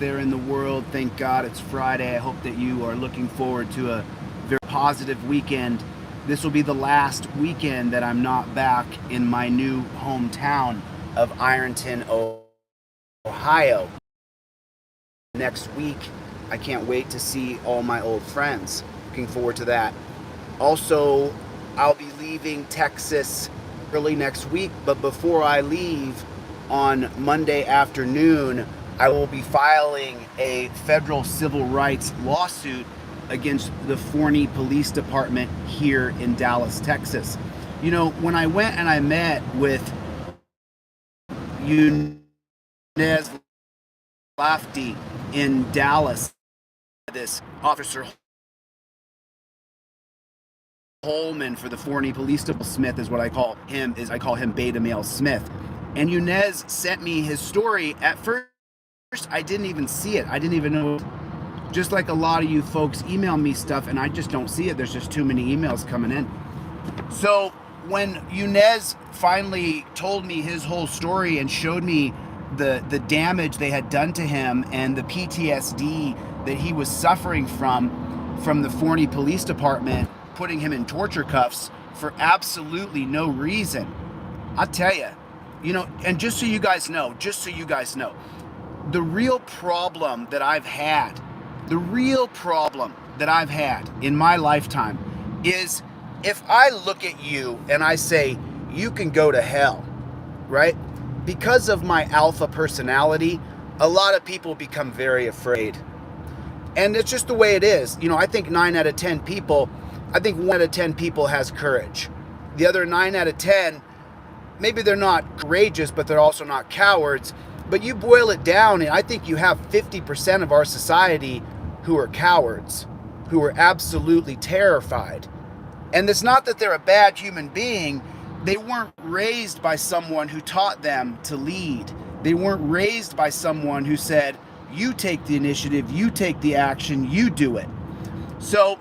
there in the world. Thank God it's Friday. I hope that you are looking forward to a very positive weekend. This will be the last weekend that I'm not back in my new hometown of Ironton, Ohio. Next week, I can't wait to see all my old friends. Looking forward to that. Also, I'll be leaving Texas early next week, but before I leave on Monday afternoon, I will be filing a federal civil rights lawsuit against the Forney Police Department here in Dallas, Texas. You know, when I went and I met with DeleteLawZ in Dallas, this officer Holman for the Forney Police Department, Smith is what I call him, I call him Beta Male Smith. And Yunez sent me his story. At first, I didn't even see it. I didn't even know. Just like a lot of you folks email me stuff and I just don't see it. There's just too many emails coming in. So when Yunez finally told me his whole story and showed me the damage they had done to him and the PTSD that he was suffering from the Forney Police Department putting him in torture cuffs for absolutely no reason, I'll tell you, you know, and just so you guys know, the real problem that I've had in my lifetime is if I look at you and I say, you can go to hell, right? Because of my alpha personality, a lot of people become very afraid. And it's just the way it is. You know, I think 9 out of 10 people, I think 1 out of 10 people has courage. The other 9 out of 10, maybe they're not courageous, but they're also not cowards. But you boil it down, and I think you have 50% of our society who are cowards, who are absolutely terrified. And it's not that they're a bad human being. They weren't raised by someone who taught them to lead. They weren't raised by someone who said, you take the initiative, you take the action, you do it. So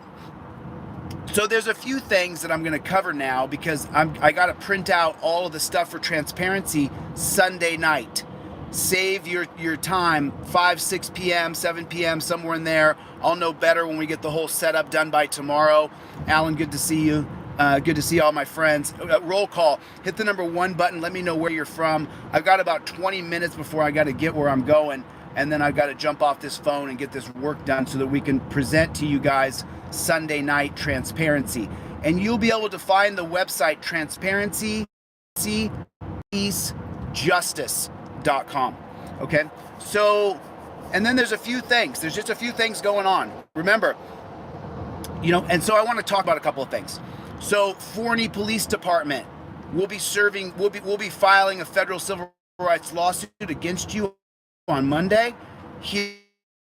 there's a few things that I'm going to cover now because I got to print out all of the stuff for transparency Sunday night. Save your time, 5, 6 p.m., 7 p.m., somewhere in there. I'll know better when we get the whole setup done by tomorrow. Alan, good to see you. Good to see all my friends. Roll call. Hit the number 1 button. Let me know where you're from. I've got about 20 minutes before I got to get where I'm going. And then I've got to jump off this phone and get this work done so that we can present to you guys Sunday night transparency. And you'll be able to find the website transparencypeacejustice.com. Okay? So, and then there's a few things. There's just a few things going on. Remember, you know, and so I want to talk about a couple of things. So, Forney Police Department will be filing a federal civil rights lawsuit against you on Monday here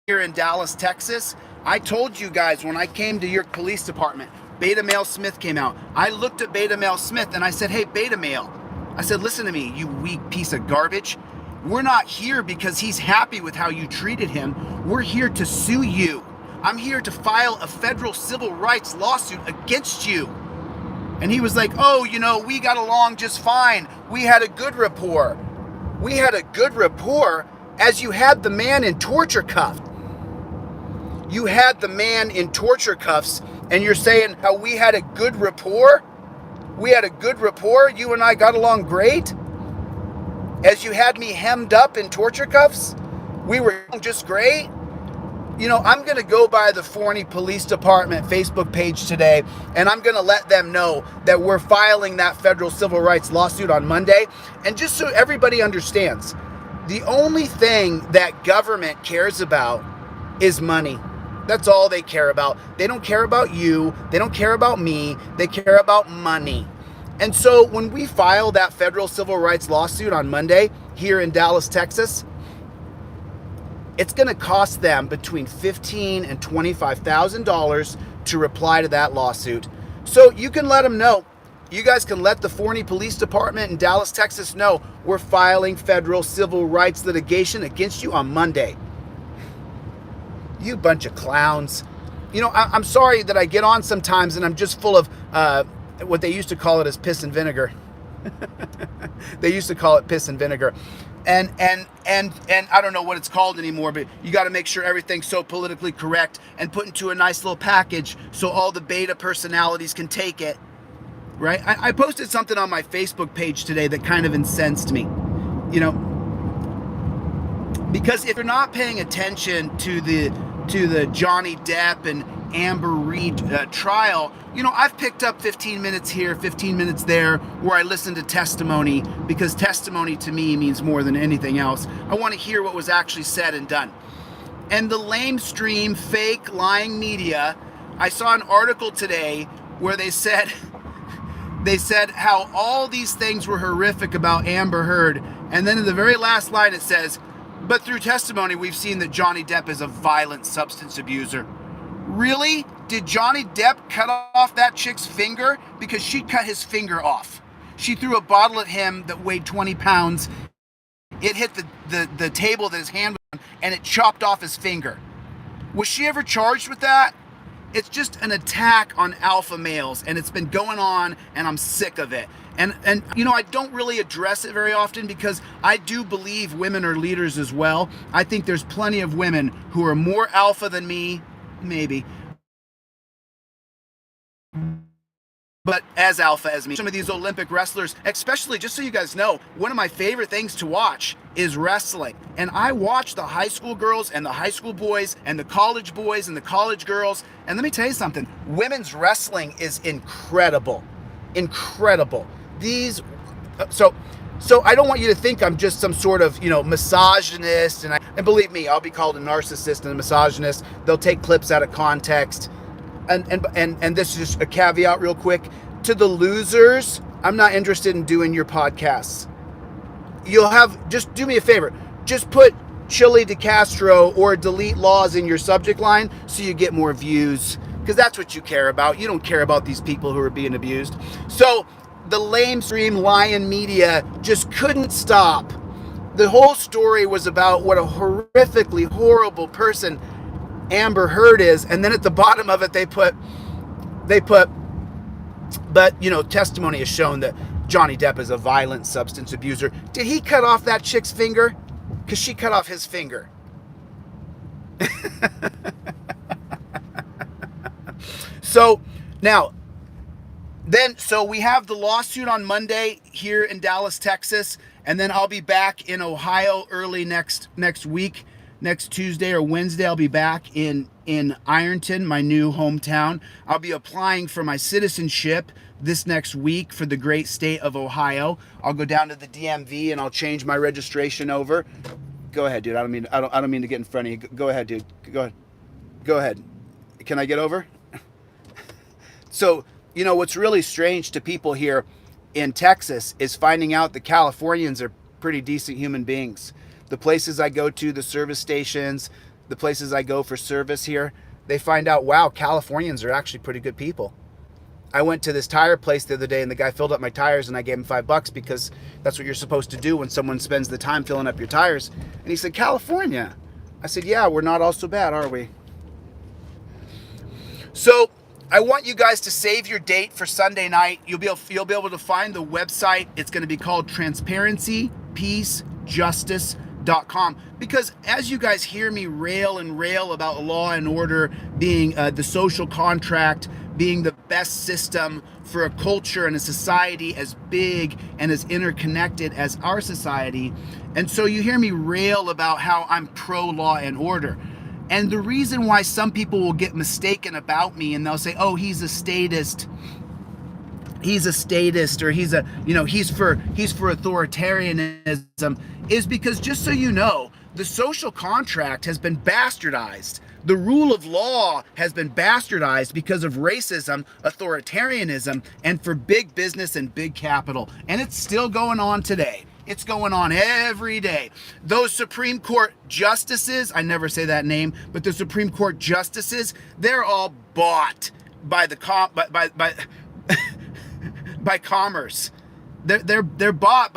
in Dallas, Texas. I told you guys when I came to your police department, Beta Male Smith came out. I looked at Beta Male Smith and I said, hey, Beta Male. I said, listen to me, you weak piece of garbage. We're not here because he's happy with how you treated him. We're here to sue you. I'm here to file a federal civil rights lawsuit against you. And he was like, oh, you know, we got along just fine. We had a good rapport. We had a good rapport as you had the man in torture cuffs. You had the man in torture cuffs and you're saying how we had a good rapport? We had a good rapport? You and I got along great? As you had me hemmed up in torture cuffs? We were just great? You know, I'm going to go by the Forney Police Department Facebook page today, and I'm going to let them know that we're filing that federal civil rights lawsuit on Monday. And just so everybody understands, the only thing that government cares about is money. That's all they care about. They don't care about you. They don't care about me. They care about money. And so when we file that federal civil rights lawsuit on Monday here in Dallas, Texas, it's going to cost them between $15,000 and $25,000 to reply to that lawsuit. So you can let them know. You guys can let the Forney Police Department in Dallas, Texas know we're filing federal civil rights litigation against you on Monday. You bunch of clowns. You know, I'm sorry that I get on sometimes and I'm just full of what they used to call it as piss and vinegar. They used to call it piss and vinegar. and I don't know what it's called anymore, but you got to make sure everything's so politically correct and put into a nice little package so all the beta personalities can take it, right? I posted something on my Facebook page today that kind of incensed me, you know, because if you're not paying attention to the Johnny Depp and Amber Reed trial, you know, I've picked up 15 minutes here, 15 minutes there, where I listen to testimony, because testimony to me means more than anything else. I want to hear what was actually said and done. And the lamestream, fake, lying media, I saw an article today where they said how all these things were horrific about Amber Heard, and then in the very last line it says, but through testimony we've seen that Johnny Depp is a violent substance abuser. Really? Did Johnny Depp cut off that chick's finger? Because she cut his finger off. She threw a bottle at him that weighed 20 pounds. It hit the table that his hand was on, and it chopped off his finger. Was she ever charged with that? It's just an attack on alpha males, and it's been going on, and I'm sick of it. And you know, I don't really address it very often because I do believe women are leaders as well. I think there's plenty of women who are more alpha than me, maybe, but as alpha as me. Some of these Olympic wrestlers, especially, just so you guys know, one of my favorite things to watch is wrestling. And I watch the high school girls and the high school boys and the college boys and the college girls. And let me tell you something, women's wrestling is incredible. Incredible. So I don't want you to think I'm just some sort of, you know, misogynist, and believe me, I'll be called a narcissist and a misogynist. They'll take clips out of context. And this is just a caveat real quick. To the losers, I'm not interested in doing your podcasts. Just do me a favor. Just put ChilleDeCastro or DeleteLawZ in your subject line so you get more views, because that's what you care about. You don't care about these people who are being abused. So the lamestream lion media just couldn't stop. The whole story was about what a horrifically horrible person Amber Heard is, and then at the bottom of it they put, but you know, testimony has shown that Johnny Depp is a violent substance abuser. Did he cut off that chick's finger? Because she cut off his finger. So we have the lawsuit on Monday here in Dallas, Texas, and then I'll be back in Ohio early next week. Next Tuesday or Wednesday, I'll be back in Ironton, my new hometown. I'll be applying for my citizenship this next week for the great state of Ohio. I'll go down to the DMV and I'll change my registration over. Go ahead, dude. I don't mean to get in front of you. Go ahead, dude. Go ahead. Can I get over? So, you know, what's really strange to people here in Texas is finding out that Californians are pretty decent human beings. The places I go to, the service stations, the places I go for service here, they find out, wow, Californians are actually pretty good people. I went to this tire place the other day and the guy filled up my tires and I gave him $5 because that's what you're supposed to do when someone spends the time filling up your tires. And he said, California. I said, yeah, we're not all so bad, are we? So I want you guys to save your date for Sunday night. You'll be able to find the website. It's going to be called transparencypeacejustice.com, because as you guys hear me rail about law and order being the social contract, being the best system for a culture and a society as big and as interconnected as our society, and so you hear me rail about how I'm pro law and order. And the reason why some people will get mistaken about me and they'll say, oh, he's a statist, or he's for authoritarianism, is because, just so you know, the social contract has been bastardized. The rule of law has been bastardized because of racism, authoritarianism, and for big business and big capital. And it's still going on today. It's going on every day. Those Supreme Court justices, I never say that name, but the Supreme Court justices, they're all bought by by commerce. They're bought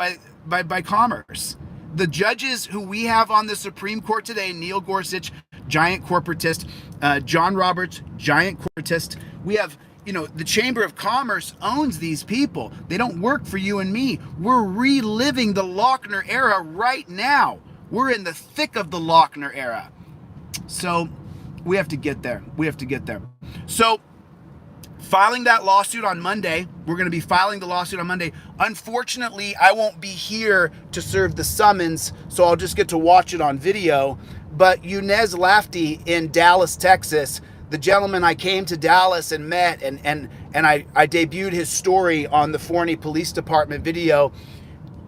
by commerce. The judges who we have on the Supreme Court today, Neil Gorsuch, giant corporatist, John Roberts, giant corporatist. We have the Chamber of Commerce owns these people. They don't work for you and me. We're reliving the Lochner era right now. We're in the thick of the Lochner era. So we have to get there. We have to get there. So filing that lawsuit on Monday, we're going to be filing the lawsuit on Monday. Unfortunately, I won't be here to serve the summons, so I'll just get to watch it on video. But Yunez Lafty in Dallas, Texas, the gentleman I came to Dallas and met, and I debuted his story on the Forney Police Department video.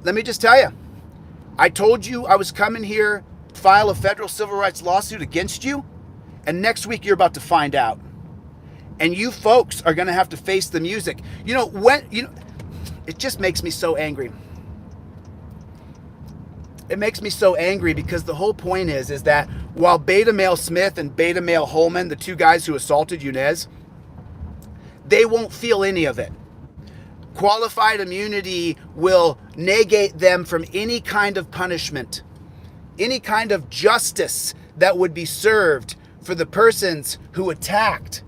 Let me just tell you, I told you I was coming here to file a federal civil rights lawsuit against you, and next week you're about to find out. And you folks are going to have to face the music. It just makes me so angry. It makes me so angry because the whole point is that while Beta Male Smith and Beta Male Holman, the two guys who assaulted Yunez, they won't feel any of it. Qualified immunity will negate them from any kind of punishment, any kind of justice that would be served for the persons who attacked,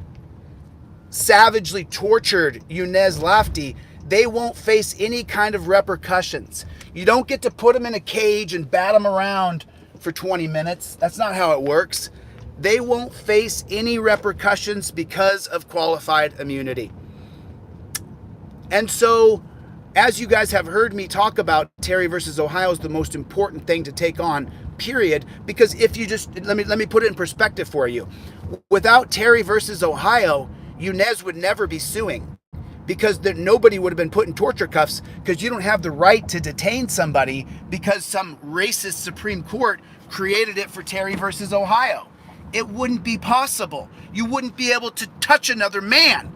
savagely tortured Yunez Lafty. They won't face any kind of repercussions. You don't get to put them in a cage and bat them around for 20 minutes. That's not how it works. They won't face any repercussions because of qualified immunity. And so, as you guys have heard me talk about, Terry versus Ohio is the most important thing to take on, period. Because if you just, let me put it in perspective for you. Without Terry versus Ohio, Yunez would never be suing, because nobody would have been put in torture cuffs, because you don't have the right to detain somebody because some racist Supreme Court created it for Terry versus Ohio. It wouldn't be possible. You wouldn't be able to touch another man.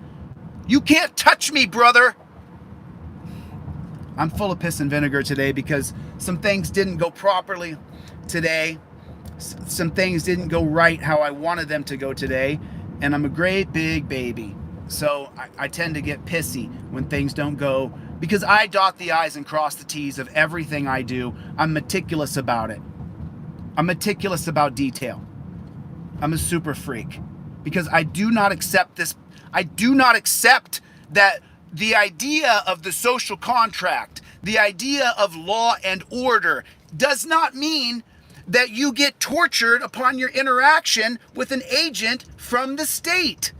You can't touch me, brother. I'm full of piss and vinegar today because some things didn't go properly today. Some things didn't go right how I wanted them to go today. And I'm a great big baby. So I tend to get pissy when things don't go, because I dot the I's and cross the T's of everything I do. I'm meticulous about it. I'm meticulous about detail. I'm a super freak, because I do not accept this. I do not accept that the idea of the social contract, the idea of law and order, does not mean that you get tortured upon your interaction with an agent from the state.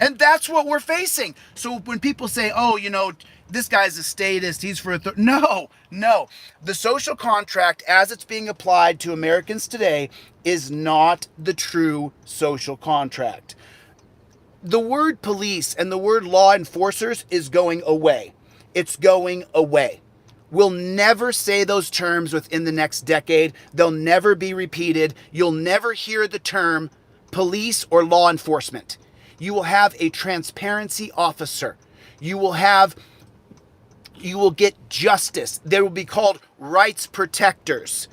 And that's what we're facing. So when people say, oh, this guy's a statist, he's for a no. The social contract as it's being applied to Americans today is not the true social contract. The word police and the word law enforcers is going away. It's going away. We'll never say those terms within the next decade. They'll never be repeated. You'll never hear the term police or law enforcement. You will have a transparency officer. You will get justice. They will be called rights protectors.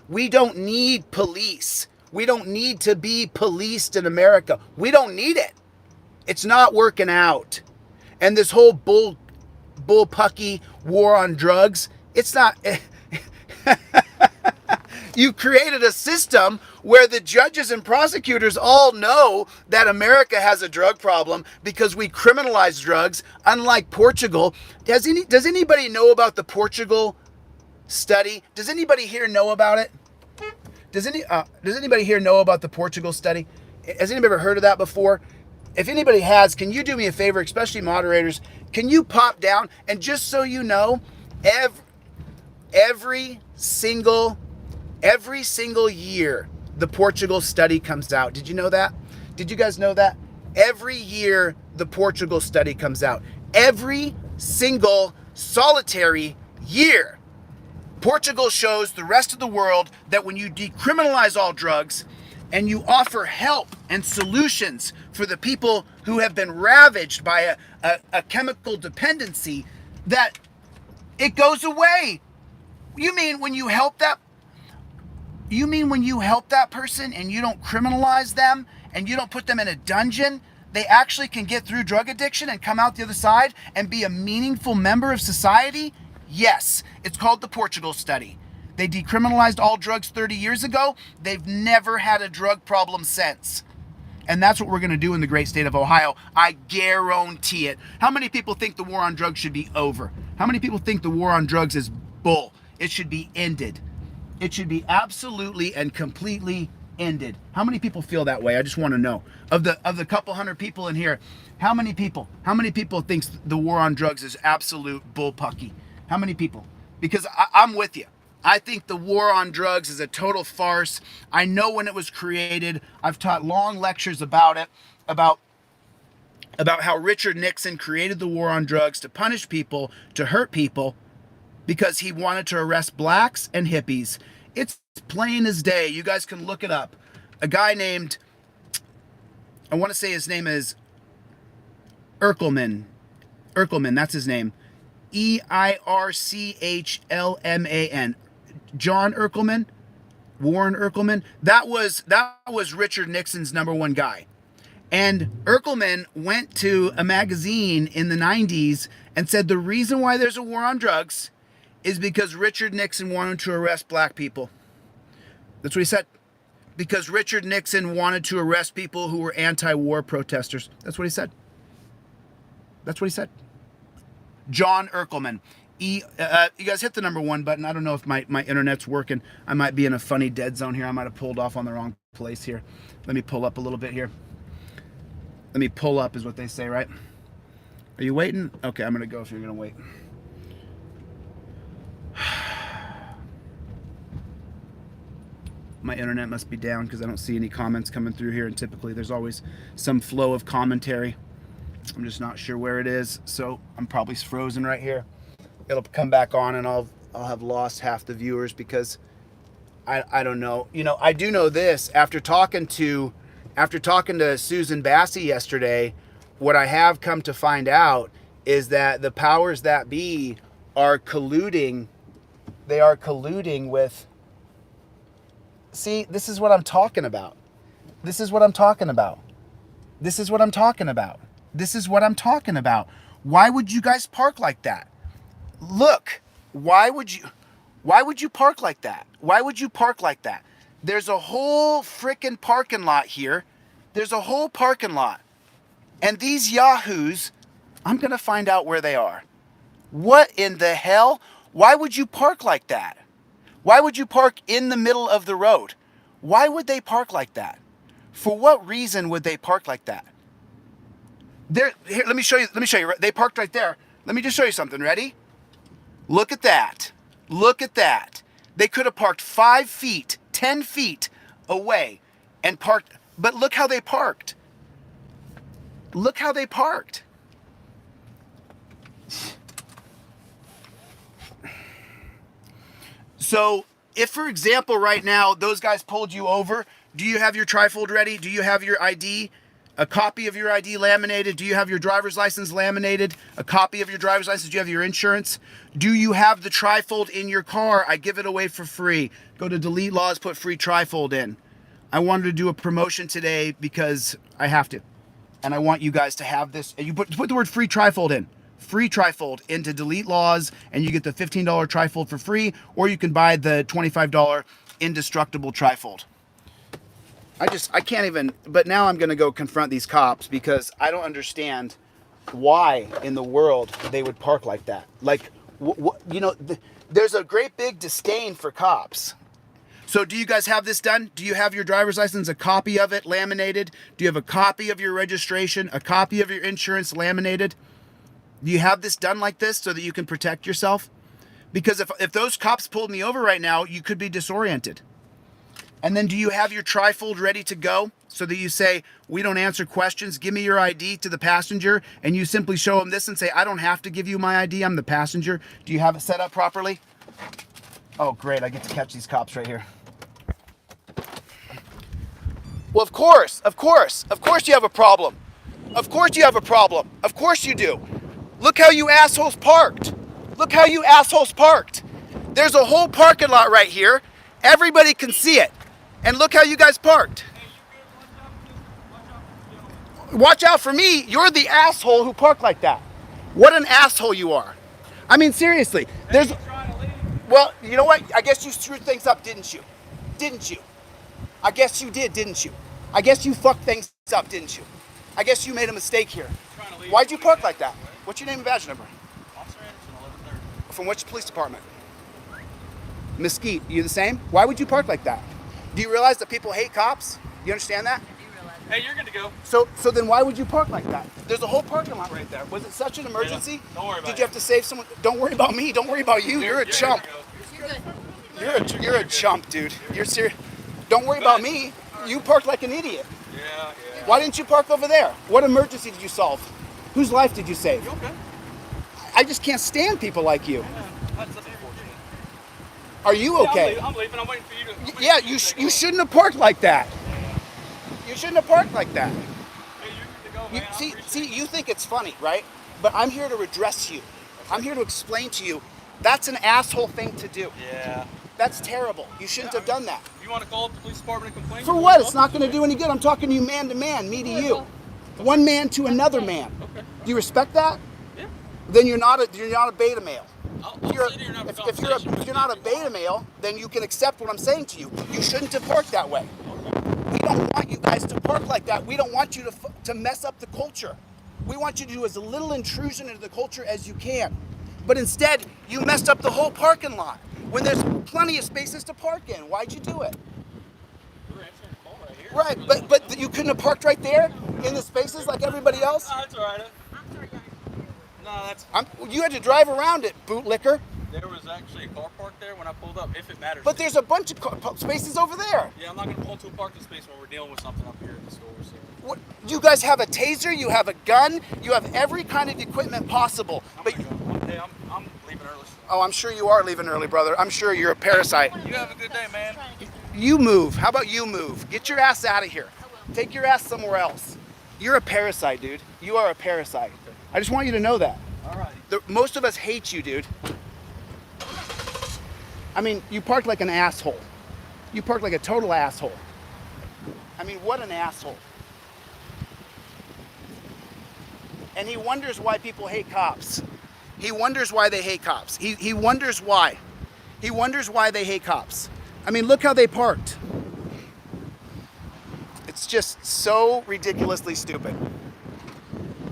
We don't need police. We don't need to be policed in America. We don't need it. It's not working out. And this whole bullpucky war on drugs, it's not. You created a system where the judges and prosecutors all know that America has a drug problem because we criminalize drugs, unlike Portugal. Does anybody know about the Portugal study? Does anybody here know about it? Does anybody here know about the Portugal study? Has anybody ever heard of that before? If anybody has, can you do me a favor, especially moderators? Can you pop down? And just so you know, every single year the Portugal study comes out. Did you know that? Did you guys know that? Every year the Portugal study comes out. Every single solitary year. Portugal shows the rest of the world that when you decriminalize all drugs and you offer help and solutions for the people who have been ravaged by a chemical dependency, that it goes away. You mean when you help that person and you don't criminalize them and you don't put them in a dungeon, they actually can get through drug addiction and come out the other side and be a meaningful member of society? Yes, it's called the Portugal study. They decriminalized all drugs 30 years ago. They've never had a drug problem since. And that's what we're going to do in the great state of Ohio. I guarantee it. How many people think the war on drugs should be over? How many people think the war on drugs is bull? It should be ended. It should be absolutely and completely ended. How many people feel that way? I just want to know. Of the couple hundred people in here, how many people thinks the war on drugs is absolute bullpucky? How many people? Because I'm with you. I think the war on drugs is a total farce. I know when it was created. I've taught long lectures about it, about how Richard Nixon created the war on drugs to punish people, to hurt people, because he wanted to arrest blacks and hippies. It's plain as day. You guys can look it up. A guy named, I want to say his name is Erkelman. Erkelman, that's his name. Eirchlman. John Erkelman, Warren Erkelman. That was Richard Nixon's #1 guy. And Erkelman went to a magazine in the 90s and said the reason why there's a war on drugs is because Richard Nixon wanted to arrest black people. That's what he said. Because Richard Nixon wanted to arrest people who were anti-war protesters. That's what he said. That's what he said. John Erkelman. You guys hit the #1 button. I don't know if my internet's working. I might be in a funny dead zone here. I might have pulled off on the wrong place here. Let me pull up a little bit here. Let me pull up is what they say, right? Are you waiting? Okay, I'm going to go if you're going to wait. My internet must be down because I don't see any comments coming through here, and typically there's always some flow of commentary. I'm just not sure where it is, so I'm probably frozen right here. It'll come back on and I'll have lost half the viewers because I don't know. You know, I do know this. After talking to Susan Bassey yesterday, what I have come to find out is that the powers that be are colluding. They are colluding with. See, this is what I'm talking about. This is what I'm talking about. This is what I'm talking about. This is what I'm talking about. Why would you guys park like that? Look, why would you park like that? Why would you park like that? There's a whole frickin' parking lot here. There's a whole parking lot. And these yahoos, I'm going to find out where they are. What in the hell? Why would you park like that? Why would you park in the middle of the road? Why would they park like that? For what reason would they park like that? Here, let me show you. They parked right there. Let me just show you something. Ready? Look at that. Look at that. They could have parked 5 feet, 10 feet away and parked. But look how they parked. Look how they parked. So if, for example, right now, those guys pulled you over, do you have your trifold ready? Do you have your ID? A copy of your ID laminated? Do you have your driver's license laminated? A copy of your driver's license? Do you have your insurance? Do you have the trifold in your car? I give it away for free. Go to DeleteLawZ, put free trifold in. I wanted to do a promotion today because I have to. And I want you guys to have this. You put the word free trifold in. Free trifold into DeleteLawZ, and you get the $15 trifold for free, or you can buy the $25 indestructible trifold. I can't even, but now I'm going to go confront these cops because I don't understand why in the world they would park like that. Like, you know, there's a great big disdain for cops. So do you guys have this done? Do you have your driver's license, a copy of it laminated? Do you have a copy of your registration, a copy of your insurance laminated? Do you have this done like this so that you can protect yourself? Because if those cops pulled me over right now, you could be disoriented. And then do you have your trifold ready to go so that you say, we don't answer questions, give me your ID to the passenger, and you simply show them this and say, I don't have to give you my ID, I'm the passenger. Do you have it set up properly? Oh, great, I get to catch these cops right here. Well, of course you have a problem. Of course you have a problem. Of course you do. Look how you assholes parked. Look how you assholes parked. There's a whole parking lot right here. Everybody can see it. And look how you guys parked. Watch out for me. You're the asshole who parked like that. What an asshole you are. I mean, seriously. Well, you know what? I guess you screwed things up, didn't you? Didn't you? I guess you did, didn't you? I guess you fucked things up, didn't you? I guess you made a mistake here. Why'd you park like that? What's your name and badge number? Officer Anderson, 1130. From which police department? Mesquite. You the same? Why would you park like that? Do you realize that people hate cops? You understand that? Hey, you're good to go. So then why would you park like that? There's a whole parking lot right there. Was it such an emergency? Yeah, don't worry about Did you have to save someone? Don't worry about me. Don't worry about you. You're a chump. You're good. You're a chump, dude. You're serious. Don't worry about me. You parked like an idiot. Yeah. Why didn't you park over there? What emergency did you solve? Whose life did you save? You okay? I just can't stand people like you. That's unfortunate. Are you okay? I'm leaving. I'm waiting for you to. Yeah, you shouldn't have parked like that. You shouldn't have parked like that. Hey, you're good to go, man. See, you think it's funny, right? But I'm here to redress you. I'm here to explain to you that's an asshole thing to do. Yeah. That's terrible. You shouldn't have done that. You want to call up the police department and complain? For what? It's not going to do any good. I'm talking to you man to man, me to you. One man to another man. Okay. Do you respect that? Yeah. Then you're not a beta male. If If you're not a beta male, then you can accept what I'm saying to you. You shouldn't have parked that way. We don't want you guys to park like that. We don't want you to mess up the culture. We want you to do as little intrusion into the culture as you can. But instead, you messed up the whole parking lot when there's plenty of spaces to park in. Why'd you do it? We're answering the call right here. Right, but you couldn't have parked right there in the spaces like everybody else? No, that's all right. No, that's. You had to drive around it, bootlicker. There was actually a car parked there when I pulled up, if it matters. But there's a bunch of spaces over there. Yeah, I'm not going to pull into a parking space when we're dealing with something up here at the store. So. What, you guys have a taser, you have a gun, you have every kind of equipment possible. I'm leaving early. Oh, I'm sure you are leaving early, brother. I'm sure you're a parasite. You have a good day, man. You move. How about you move? Get your ass out of here. Take your ass somewhere else. You're a parasite, dude. You are a parasite. I just want you to know that. All right. Most of us hate you, dude. I mean, you parked like an asshole. You parked like a total asshole. I mean, what an asshole. And he wonders why people hate cops. He wonders why they hate cops. He wonders why. He wonders why they hate cops. I mean, look how they parked. It's just so ridiculously stupid.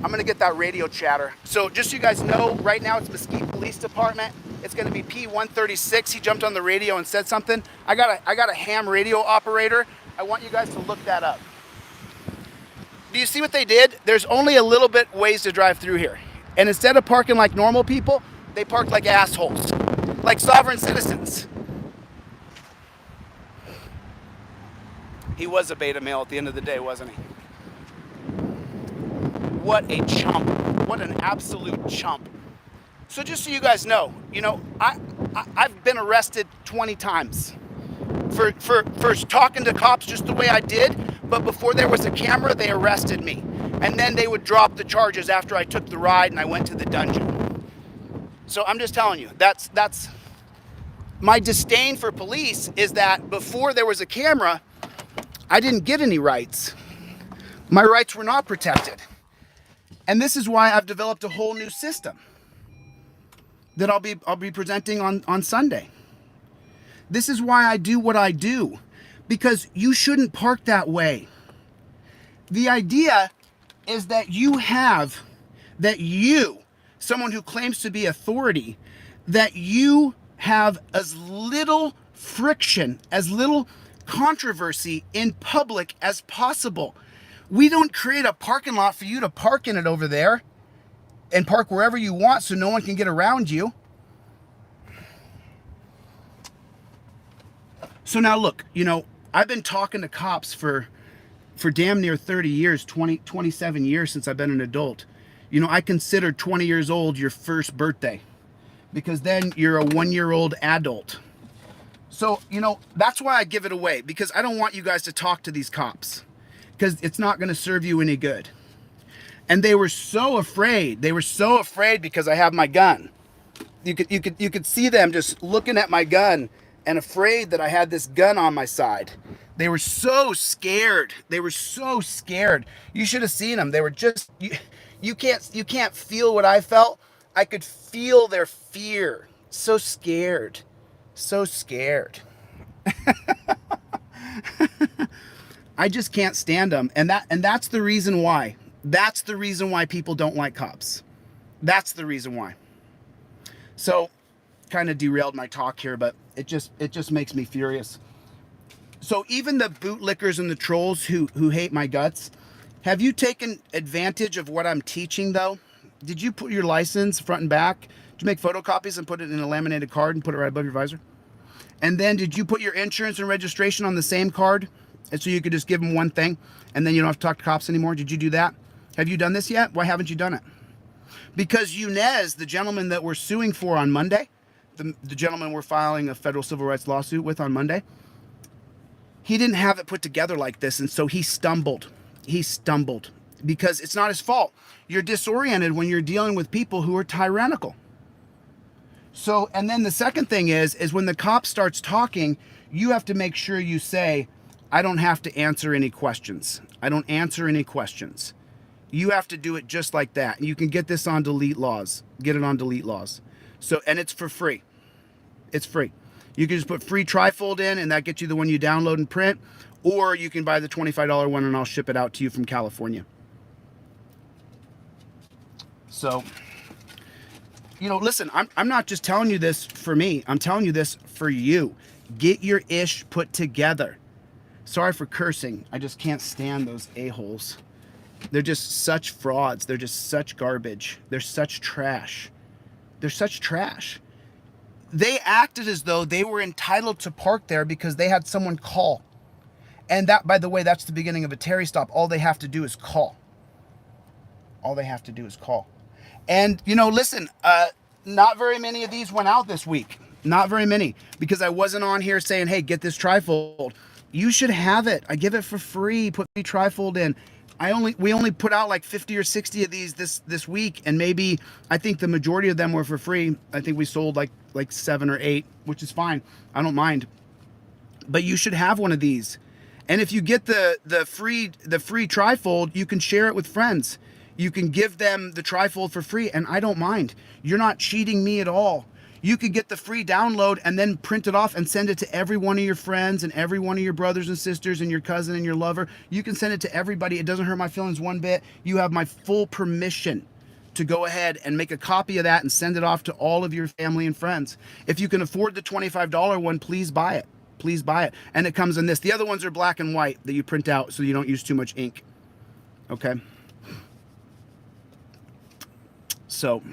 I'm gonna get that radio chatter. So just so you guys know, right now it's Mesquite Police Department. It's gonna be P136. He jumped on the radio and said something. I got a ham radio operator. I want you guys to look that up. Do you see what they did? There's only a little bit ways to drive through here. And instead of parking like normal people, they parked like assholes, like sovereign citizens. He was a beta male at the end of the day, wasn't he? What a chump. What an absolute chump. So just so you guys know, I've been arrested 20 times for talking to cops just the way I did, but before there was a camera, they arrested me. And then they would drop the charges after I took the ride and I went to the dungeon. So I'm just telling you, that's my disdain for police is that before there was a camera, I didn't get any rights. My rights were not protected. And this is why I've developed a whole new system that I'll be presenting on Sunday. This is why I do what I do, because you shouldn't park that way. The idea is that someone who claims to be authority, that you have as little friction, as little controversy in public as possible. We don't create a parking lot for you to park in it over there and park wherever you want so no one can get around you. So now look, I've been talking to cops for damn near 30 years, 27 years since I've been an adult. I consider 20 years old your first birthday because then you're a 1-year-old adult. So, that's why I give it away, because I don't want you guys to talk to these cops because it's not going to serve you any good. And they were so afraid. They were so afraid because I have my gun. You could see them just looking at my gun and afraid that I had this gun on my side. They were so scared. They were so scared. You should have seen them. They were just, you can't feel what I felt. I could feel their fear. So scared. So scared. I just can't stand them. And that's the reason why. That's the reason why people don't like cops. That's the reason why. So, kind of derailed my talk here, but it just makes me furious. So even the bootlickers and the trolls who hate my guts, have you taken advantage of what I'm teaching though? Did you put your license front and back? Did you make photocopies and put it in a laminated card and put it right above your visor? And then did you put your insurance and registration on the same card? And so you could just give them one thing and then you don't have to talk to cops anymore? Did you do that? Have you done this yet? Why haven't you done it? Because Yunez, the gentleman that we're suing for on Monday, the gentleman we're filing a federal civil rights lawsuit with on Monday, he didn't have it put together like this. And so he stumbled. He stumbled because it's not his fault. You're disoriented when you're dealing with people who are tyrannical. So, and then the second thing is when the cop starts talking, you have to make sure you say, I don't have to answer any questions. I don't answer any questions. You have to do it just like that. And you can get this on DeleteLawZ. Get it on DeleteLawZ. So, and it's for free. It's free. You can just put free trifold in and that gets you the one you download and print. Or you can buy the $25 one and I'll ship it out to you from California. So, you know, listen, I'm not just telling you this for me. I'm telling you this for you. Get your ish put together. Sorry for cursing. I just can't stand those a-holes. They're just such frauds. They're just such garbage. They're such trash. They're such trash. They acted as though they were entitled to park there because they had someone call. And that, by the way, that's the beginning of a Terry stop. All they have to do is call. All they have to do is call. And, you know, listen, not very many of these went out this week. Not very many. Because I wasn't on here saying, hey, get this trifold. You should have it. I give it for free. Put me trifold in. We only put out like 50 or 60 of these this week, and maybe I think the majority of them were for free. I think we sold like 7 or 8, which is fine. I don't mind. But you should have one of these. And if you get the free trifold, you can share it with friends. You can give them the trifold for free, and I don't mind. You're not cheating me at all. You could get the free download and then print it off and send it to every one of your friends and every one of your brothers and sisters and your cousin and your lover. You can send it to everybody. It doesn't hurt my feelings one bit. You have my full permission to go ahead and make a copy of that and send it off to all of your family and friends. If you can afford the $25 one, please buy it. Please buy it. And it comes in this. The other ones are black and white that you print out so you don't use too much ink. Okay? So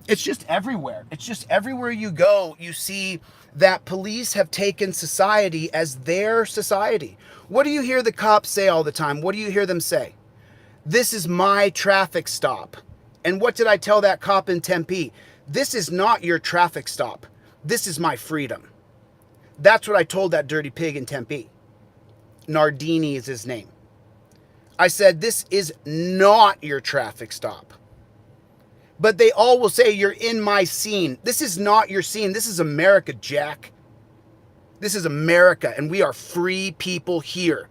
it's just everywhere. It's just everywhere you go, you see that police have taken society as their society. What do you hear the cops say all the time? What do you hear them say? This is my traffic stop. And what did I tell that cop in Tempe? This is not your traffic stop. This is my freedom. That's what I told that dirty pig in Tempe. Nardini is his name. I said, this is not your traffic stop. But they all will say, you're in my scene. This is not your scene. This is America, Jack. This is America, and we are free people here.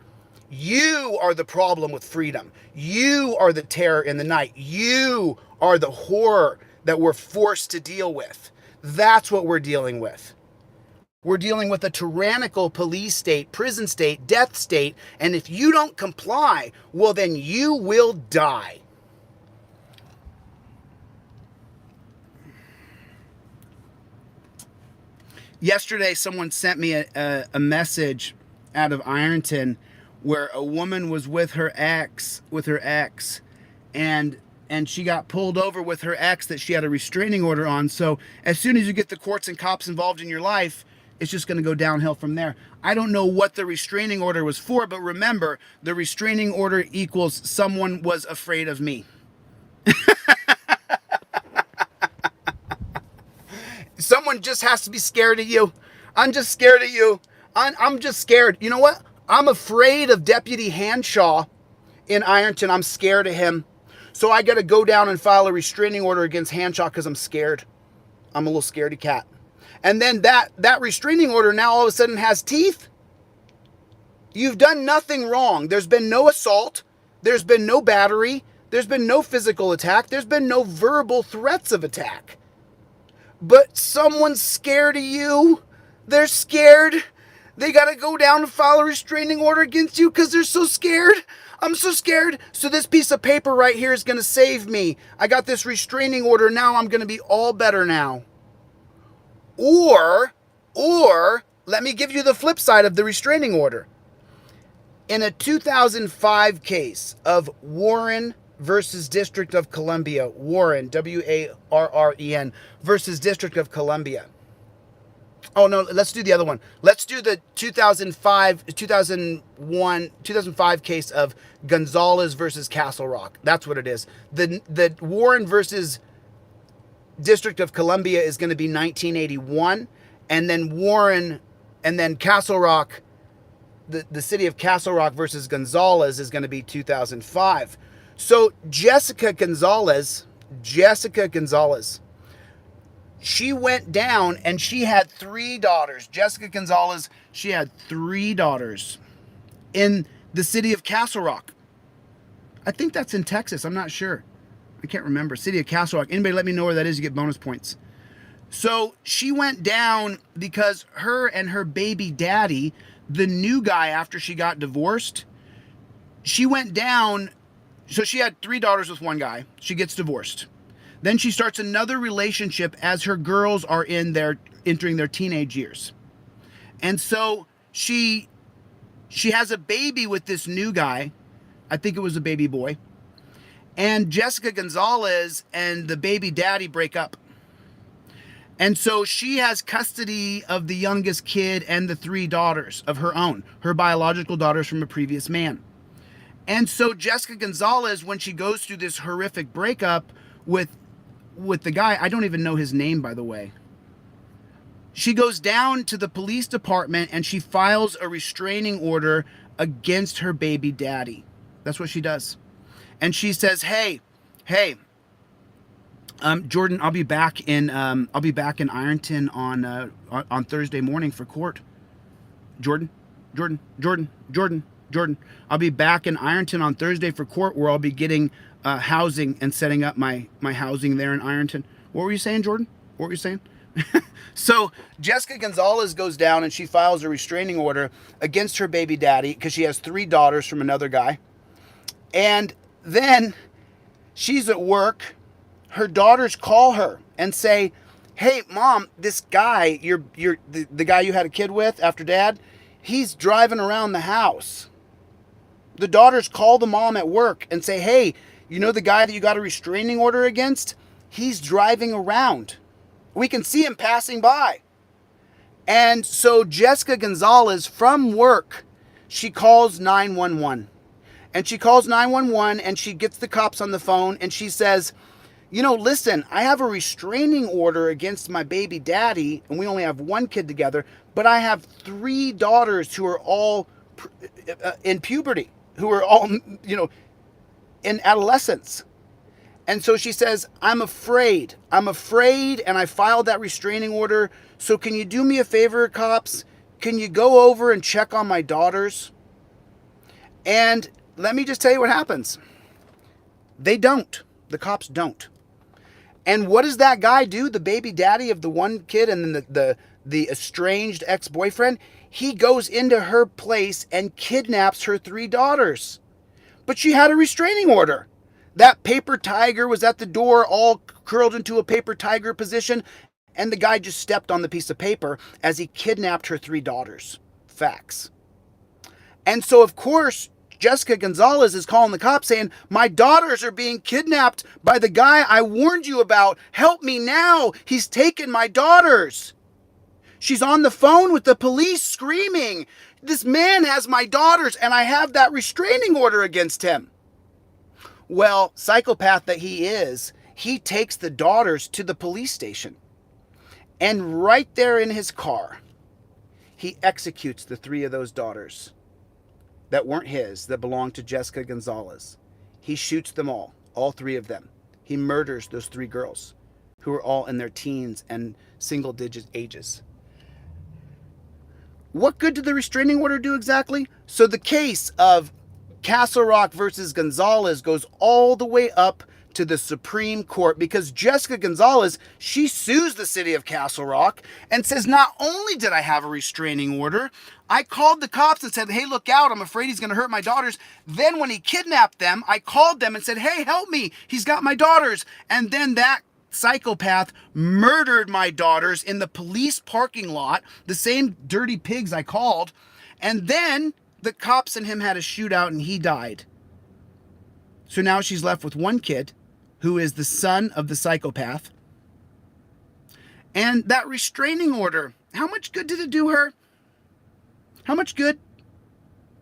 You are the problem with freedom. You are the terror in the night. You are the horror that we're forced to deal with. That's what we're dealing with. We're dealing with a tyrannical police state, prison state, death state, and if you don't comply, well, then you will die. Yesterday, someone sent me a message out of Ironton where a woman was with her ex, and she got pulled over with her ex that she had a restraining order on. So as soon as you get the courts and cops involved in your life, it's just going to go downhill from there. I don't know what the restraining order was for, but remember, the restraining order equals someone was afraid of me. Someone just has to be scared of you. I'm just scared of you. I'm just scared. You know what? I'm afraid of Deputy Hanshaw in Ironton. I'm scared of him. So I got to go down and file a restraining order against Hanshaw because I'm scared. I'm a little scaredy cat. And then that restraining order now all of a sudden has teeth. You've done nothing wrong. There's been no assault. There's been no battery. There's been no physical attack. There's been no verbal threats of attack. But someone's scared of you. They're scared. They got to go down and file a restraining order against you because they're so scared. I'm so scared. So this piece of paper right here is going to save me. I got this restraining order. Now I'm going to be all better now. Or let me give you the flip side of the restraining order. In a 2005 case of Warren versus District of Columbia, Warren, Warren versus District of Columbia. Oh no, let's do the other one. Let's do the 2005 case of Gonzalez versus Castle Rock. That's what it is. The Warren versus District of Columbia is going to be 1981, and then Castle Rock, the city of Castle Rock versus Gonzalez is going to be 2005. So Jessica Gonzalez, she went down and she had 3 daughters. Jessica Gonzalez, she had 3 daughters in the city of Castle Rock. I think that's in Texas. I'm not sure. I can't remember. City of Castle Rock. Anybody let me know where that is, you get bonus points. So she went down because her and her baby daddy, the new guy after she got divorced, she went down. So she had 3 daughters with one guy. She gets divorced. Then she starts another relationship as her girls are entering their teenage years. And so she has a baby with this new guy. I think it was a baby boy. And Jessica Gonzalez and the baby daddy break up. And so she has custody of the youngest kid and the 3 daughters of her own, her biological daughters from a previous man. And so Jessica Gonzalez, when she goes through this horrific breakup with the guy, I don't even know his name, by the way. She goes down to the police department and she files a restraining order against her baby daddy. That's what she does. And she says, hey, Jordan, I'll be back in Ironton on Thursday morning for court. Jordan. I'll be back in Ironton on Thursday for court, where I'll be getting housing and setting up my housing there in Ironton. What were you saying, Jordan? What were you saying? So Jessica Gonzalez goes down and she files a restraining order against her baby daddy because she has 3 daughters from another guy. And then she's at work. Her daughters call her and say, hey, Mom, this guy, the guy you had a kid with after Dad, he's driving around the house. The daughters call the mom at work and say, hey, you know the guy that you got a restraining order against? He's driving around. We can see him passing by. And so Jessica Gonzalez from work, she calls 911. And she calls 911 and she gets the cops on the phone and she says, you know, listen, I have a restraining order against my baby daddy, and we only have 1 kid together, but I have 3 daughters who are all in puberty, who are all, in adolescence. And so she says, I'm afraid, and I filed that restraining order. So can you do me a favor, cops? Can you go over and check on my daughters? And let me just tell you what happens. They don't. The cops don't. And what does that guy do? The baby daddy of the 1 kid and then the estranged ex-boyfriend? He goes into her place and kidnaps her 3 daughters. But she had a restraining order. That paper tiger was at the door, all curled into a paper tiger position, and the guy just stepped on the piece of paper as he kidnapped her 3 daughters. Facts. And so, of course, Jessica Gonzalez is calling the cops saying, my daughters are being kidnapped by the guy I warned you about. Help me now. He's taken my daughters. She's on the phone with the police screaming, this man has my daughters and I have that restraining order against him. Well, psychopath that he is, he takes the daughters to the police station. And right there in his car, he executes the 3 of those daughters that weren't his, that belonged to Jessica Gonzalez. He shoots them all 3 of them. He murders those 3 girls who are all in their teens and single-digit ages. What good did the restraining order do exactly? So the case of Castle Rock versus Gonzalez goes all the way up to the Supreme Court because Jessica Gonzalez, she sues the city of Castle Rock and says, not only did I have a restraining order, I called the cops and said, hey, look out, I'm afraid he's going to hurt my daughters. Then when he kidnapped them, I called them and said, hey, help me, he's got my daughters. And then that psychopath murdered my daughters in the police parking lot, the same dirty pigs I called. And then the cops and him had a shootout and he died. So now she's left with one kid who is the son of the psychopath. And that restraining order, how much good did it do her? How much good?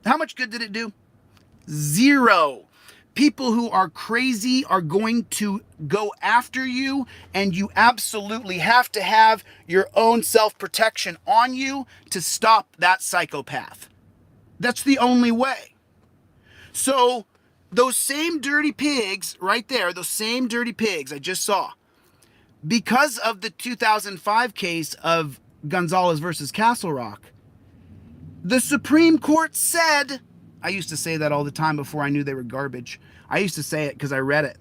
How much good did it do? Zero. People who are crazy are going to go after you, and you absolutely have to have your own self-protection on you to stop that psychopath. That's the only way. So those same dirty pigs right there, those same dirty pigs I just saw, because of the 2005 case of Gonzalez versus Castle Rock, the Supreme Court said, I used to say that all the time before I knew they were garbage. I used to say it because I read it.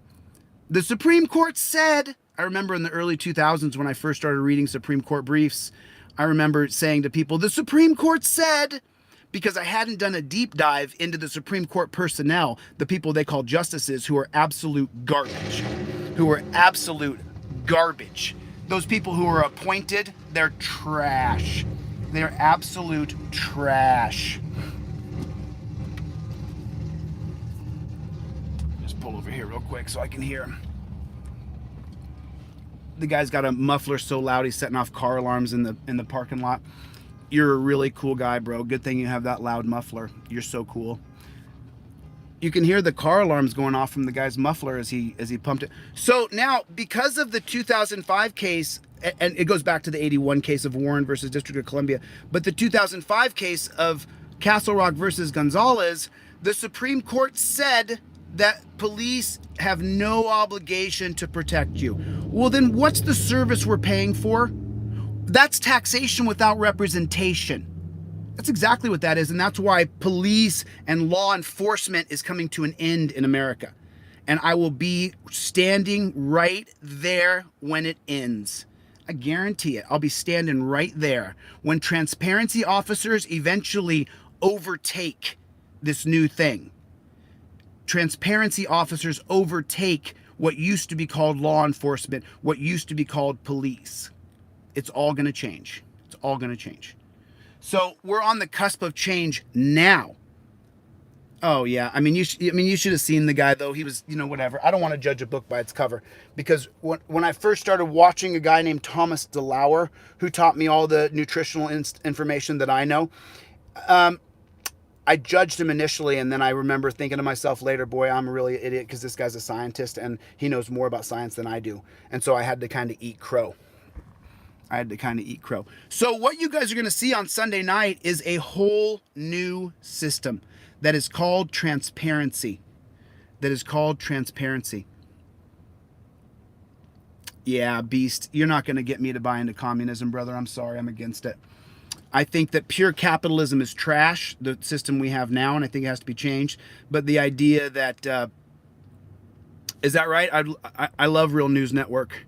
The Supreme Court said, I remember in the early 2000s when I first started reading Supreme Court briefs, I remember saying to people, the Supreme Court said, because I hadn't done a deep dive into the Supreme Court personnel, the people they call justices who are absolute garbage, Those people who are appointed, they're trash. They're absolute trash. Just pull over here real quick so I can hear him. The guy's got a muffler so loud he's setting off car alarms in the parking lot. You're a really cool guy, bro. Good thing you have that loud muffler. You're so cool. You can hear the car alarms going off from the guy's muffler as he pumped it. So now, because of the 2005 case, and it goes back to the 81 case of Warren versus District of Columbia, but the 2005 case of Castle Rock versus Gonzalez, the Supreme Court said that police have no obligation to protect you. Well, then what's the service we're paying for? That's taxation without representation. That's exactly what that is, and that's why police and law enforcement is coming to an end in America. And I will be standing right there when it ends. I guarantee it. I'll be standing right there when transparency officers eventually overtake this new thing. Transparency officers overtake what used to be called law enforcement, what used to be called police. It's all going to change. It's all going to change. So we're on the cusp of change now. Oh yeah, I mean you should have seen the guy though. He was, whatever. I don't want to judge a book by its cover because when I first started watching a guy named Thomas DeLauer, who taught me all the nutritional information that I know, I judged him initially, and then I remember thinking to myself later, boy, I'm really an idiot because this guy's a scientist and he knows more about science than I do, and so I had to kind of eat crow. So what you guys are going to see on Sunday night is a whole new system that is called transparency. Yeah, beast, you're not going to get me to buy into communism, brother. I'm sorry, I'm against it. I think that pure capitalism is trash, the system we have now, and I think it has to be changed. But the idea that, is that right? I love Real News Network.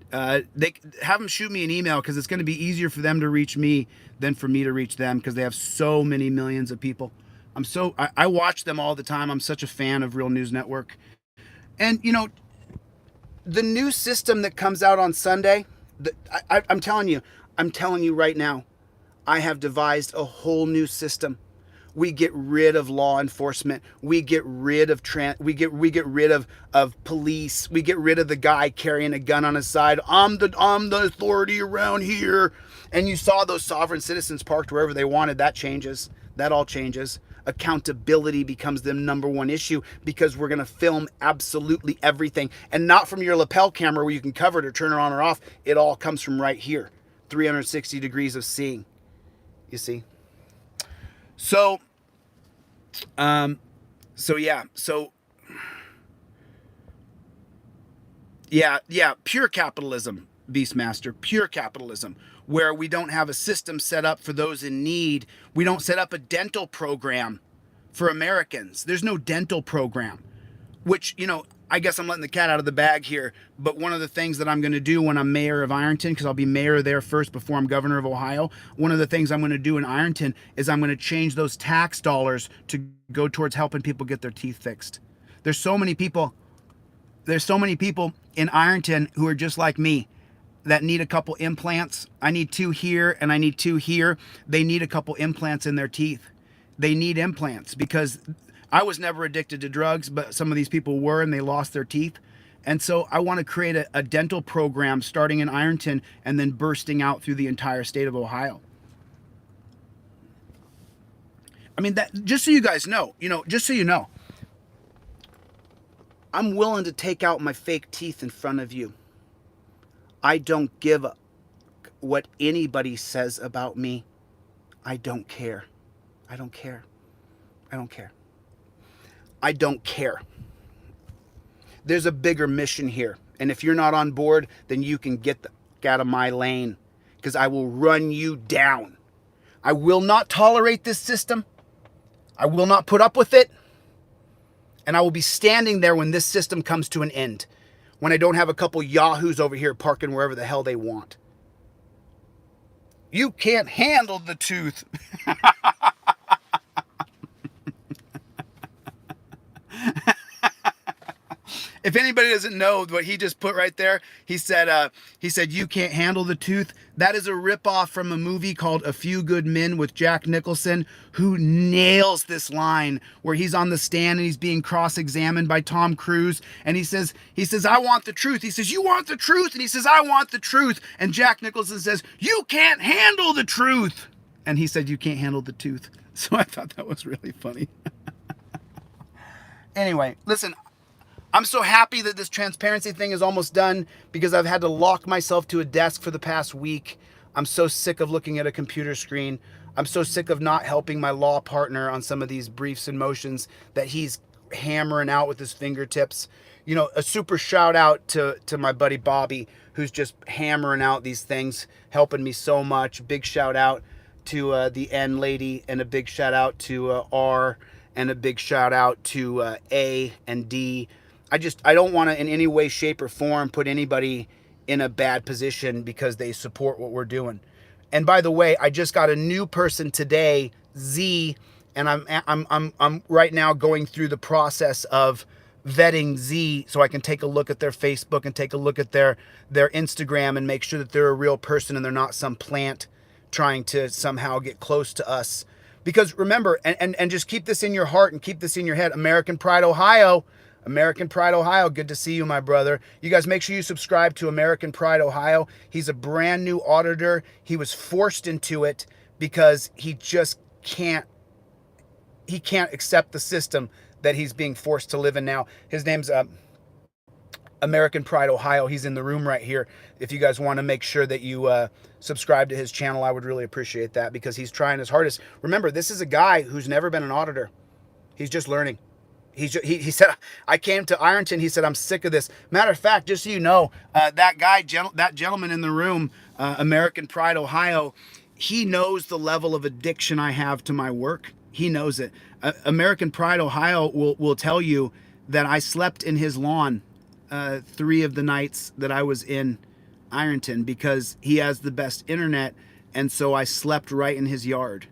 They have them shoot me an email because it's going to be easier for them to reach me than for me to reach them because they have so many millions of people. I watch them all the time. I'm such a fan of Real News Network. And, the new system that comes out on Sunday, I'm telling you right now, I have devised a whole new system. We get rid of law enforcement. We get rid of we get rid of police. We get rid of the guy carrying a gun on his side. I'm the authority around here. And you saw those sovereign citizens parked wherever they wanted. That changes. That all changes. Accountability becomes the number one issue because we're going to film absolutely everything, and not from your lapel camera where you can cover it or turn it on or off. It all comes from right here. 360 degrees of seeing. You see? So pure capitalism, Beastmaster, pure capitalism, where we don't have a system set up for those in need. We don't set up a dental program for Americans. There's no dental program, which, I guess I'm letting the cat out of the bag here, but one of the things that I'm going to do when I'm mayor of Ironton, because I'll be mayor there first before I'm governor of Ohio, one of the things I'm going to do in Ironton is I'm going to change those tax dollars to go towards helping people get their teeth fixed. There's so many people in Ironton who are just like me that need a couple implants. I need 2 here and I need 2 here. They need a couple implants in their teeth. They need implants because I was never addicted to drugs, but some of these people were, and they lost their teeth. And so I want to create a dental program starting in Ironton and then bursting out through the entire state of Ohio. I mean, that, just so you guys know, just so you know, I'm willing to take out my fake teeth in front of you. I don't give a what anybody says about me. I don't care. I don't care. I don't care. I don't care. There's a bigger mission here. And if you're not on board, then you can get the fuck out of my lane, because I will run you down. I will not tolerate this system. I will not put up with it. And I will be standing there when this system comes to an end, when I don't have a couple yahoos over here parking wherever the hell they want. You can't handle the truth. If anybody doesn't know what he just put right there, he said, you can't handle the tooth. That is a ripoff from a movie called A Few Good Men with Jack Nicholson, who nails this line where he's on the stand and he's being cross-examined by Tom Cruise. And he says, I want the truth. He says, you want the truth? And he says, I want the truth. And Jack Nicholson says, you can't handle the truth. And he said, you can't handle the tooth. So I thought that was really funny. Anyway, listen, I'm so happy that this transparency thing is almost done, because I've had to lock myself to a desk for the past week. I'm so sick of looking at a computer screen. I'm so sick of not helping my law partner on some of these briefs and motions that he's hammering out with his fingertips. A super shout out to my buddy Bobby, who's just hammering out these things, helping me so much. Big shout out to the N lady, and a big shout out to R, and a big shout out to A and D. I don't want to in any way, shape, or form put anybody in a bad position because they support what we're doing. And by the way, I just got a new person today, Z, and I'm right now going through the process of vetting Z so I can take a look at their Facebook and take a look at their Instagram and make sure that they're a real person and they're not some plant trying to somehow get close to us. Because remember, and just keep this in your heart and keep this in your head, American Pride Ohio, good to see you, my brother. You guys make sure you subscribe to American Pride Ohio. He's a brand new auditor. He was forced into it because he just can't accept the system that he's being forced to live in now. His name's American Pride Ohio. He's in the room right here. If you guys want to make sure that you subscribe to his channel, I would really appreciate that, because he's trying his hardest. Remember, this is a guy who's never been an auditor. He's just learning. He said, I came to Ironton. He said, I'm sick of this. Matter of fact, just so you know, that gentleman in the room, American Pride Ohio, he knows the level of addiction I have to my work. He knows it. American Pride Ohio will tell you that I slept in his lawn 3 of the nights that I was in Ironton, because he has the best internet, and so I slept right in his yard.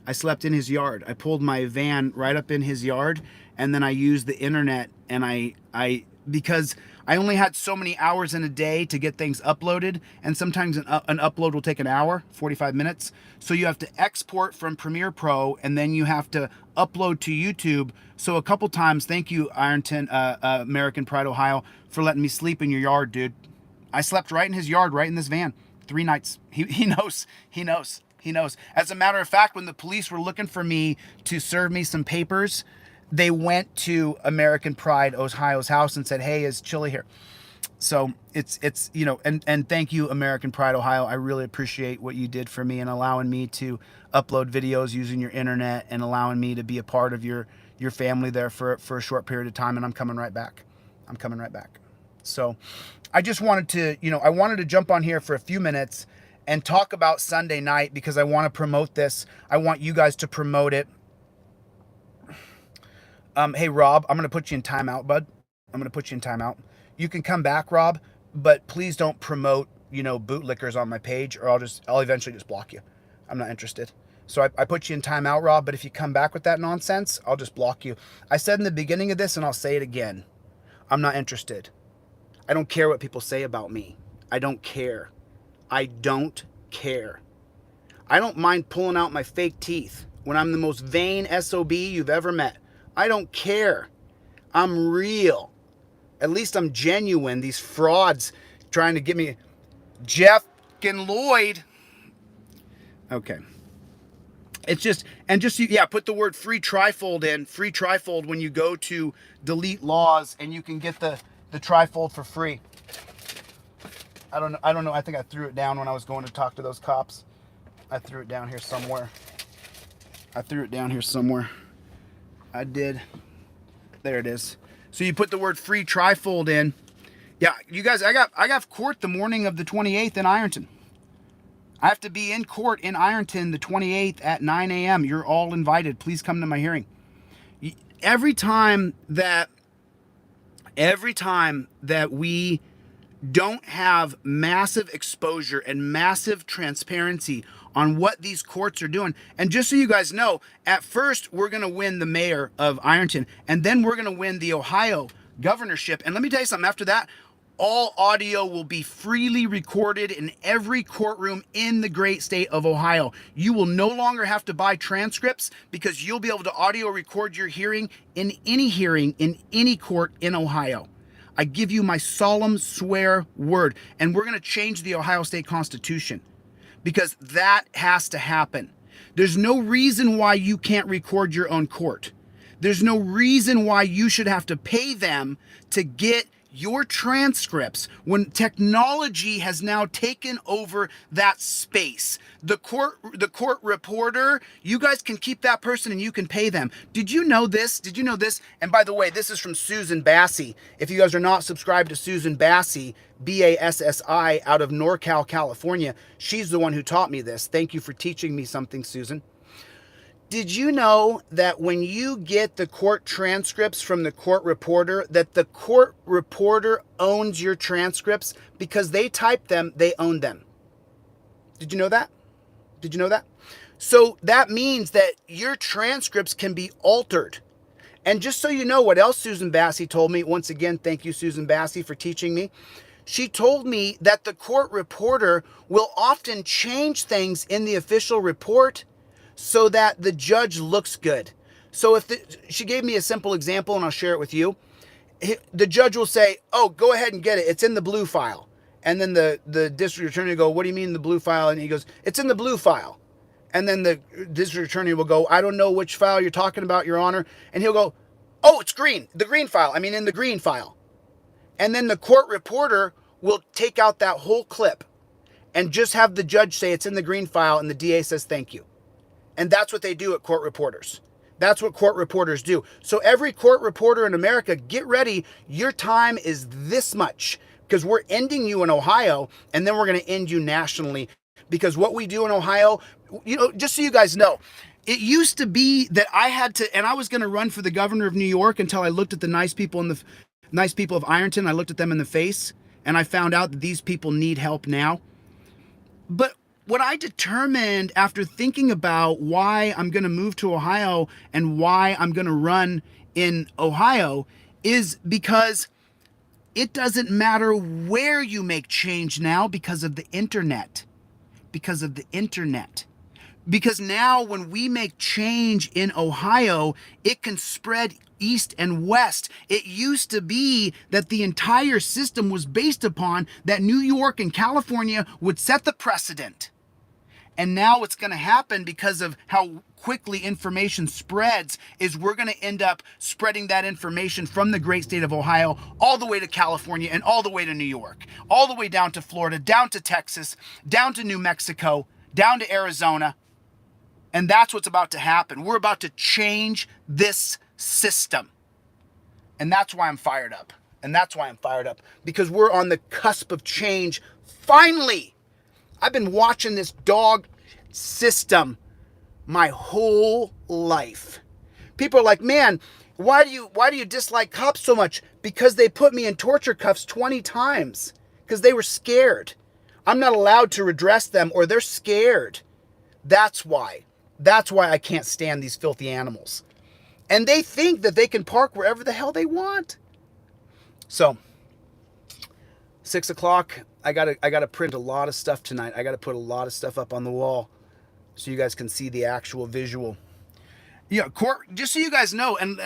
I slept in his yard. I pulled my van right up in his yard, and then I used the internet, and because I only had so many hours in a day to get things uploaded, and sometimes an upload will take an hour, 45 minutes. So you have to export from Premiere Pro, and then you have to upload to YouTube. So a couple times, thank you, Ironton, American Pride Ohio, for letting me sleep in your yard, dude. I slept right in his yard, right in this van, 3 nights. He knows. As a matter of fact, when the police were looking for me to serve me some papers, they went to American Pride Ohio's house and said, hey, is Chille here? So it's and thank you, American Pride Ohio. I really appreciate what you did for me and allowing me to upload videos using your internet and allowing me to be a part of your family there for a short period of time. And I'm coming right back. So I just wanted to, jump on here for a few minutes and talk about Sunday night, because I want to promote this. I want you guys to promote it. Hey, Rob, I'm going to put you in timeout, bud. I'm going to put you in timeout. You can come back, Rob, but please don't promote, bootlickers on my page, or I'll eventually just block you. I'm not interested. So I put you in timeout, Rob, but if you come back with that nonsense, I'll just block you. I said in the beginning of this, and I'll say it again. I'm not interested. I don't care what people say about me. I don't care. I don't care. I don't mind pulling out my fake teeth when I'm the most vain SOB you've ever met. I don't care. I'm real. At least I'm genuine. These frauds trying to get me. Jeff and Lloyd. Okay. It's just, put the word free trifold in. Free trifold when you go to DeleteLawZ, and you can get the trifold for free. I don't know. I think I threw it down when I was going to talk to those cops. I threw it down here somewhere. I did. There it is. So you put the word free trifold in. Yeah, you guys, I got court the morning of the 28th in Ironton. I have to be in court in Ironton the 28th at 9 a.m. You're all invited. Please come to my hearing. Every time that we don't have massive exposure and massive transparency on what these courts are doing. And just so you guys know, at first we're going to win the mayor of Ironton, and then we're going to win the Ohio governorship. And let me tell you something, after that, all audio will be freely recorded in every courtroom in the great state of Ohio. You will no longer have to buy transcripts, because you'll be able to audio record your hearing in any court in Ohio. I give you my solemn swear word. And we're going to change the Ohio State Constitution, because that has to happen. There's no reason why you can't record your own court. There's no reason why you should have to pay them to get your transcripts when technology has now taken over that space. The court reporter, you guys can keep that person and you can pay them. Did you know this? And by the way, this is from Susan Bassi. If you guys are not subscribed to Susan Bassi, Bassi, out of NorCal, California, she's the one who taught me this. Thank you for teaching me something, Susan. Did you know that when you get the court transcripts from the court reporter, that the court reporter owns your transcripts? Because they type them, they own them. Did you know that? So that means that your transcripts can be altered. And just so you know what else Susan Bassi told me, once again, thank you, Susan Bassi, for teaching me. She told me that the court reporter will often change things in the official report so that the judge looks good. So she gave me a simple example, and I'll share it with you. The judge will say, oh, go ahead and get it. It's in the blue file. And then the district attorney will go, what do you mean the blue file? And he goes, it's in the blue file. And then the district attorney will go, I don't know which file you're talking about, Your Honor. And he'll go, oh, it's green. The green file. I mean, in the green file. And then the court reporter will take out that whole clip and just have the judge say it's in the green file, and the DA says thank you. And that's what they do at court reporters. That's what court reporters do. So every court reporter in America, get ready. Your time is this much, because we're ending you in Ohio, and then we're going to end you nationally. Because what we do in Ohio, just so you guys know, it used to be that I had to, and I was going to run for the governor of New York until I looked at the nice people of Ironton. I looked at them in the face, and I found out that these people need help now. But what I determined after thinking about why I'm going to move to Ohio and why I'm going to run in Ohio is because it doesn't matter where you make change now, because of the internet. Because now when we make change in Ohio, it can spread east and west. It used to be that the entire system was based upon that New York and California would set the precedent. And now what's going to happen, because of how quickly information spreads, is we're going to end up spreading that information from the great state of Ohio all the way to California and all the way to New York, all the way down to Florida, down to Texas, down to New Mexico, down to Arizona. And that's what's about to happen. We're about to change this system. And that's why I'm fired up. Because we're on the cusp of change. Finally! I've been watching this dog system my whole life. People are like, man, Why do you dislike cops so much? Because they put me in torture cuffs 20 times. Because they were scared. I'm not allowed to redress them or they're scared. That's why. That's why I can't stand these filthy animals. And they think that they can park wherever the hell they want. So, 6 o'clock, I gotta print a lot of stuff tonight. I gotta put a lot of stuff up on the wall so you guys can see the actual visual. Yeah, court, just so you guys know, and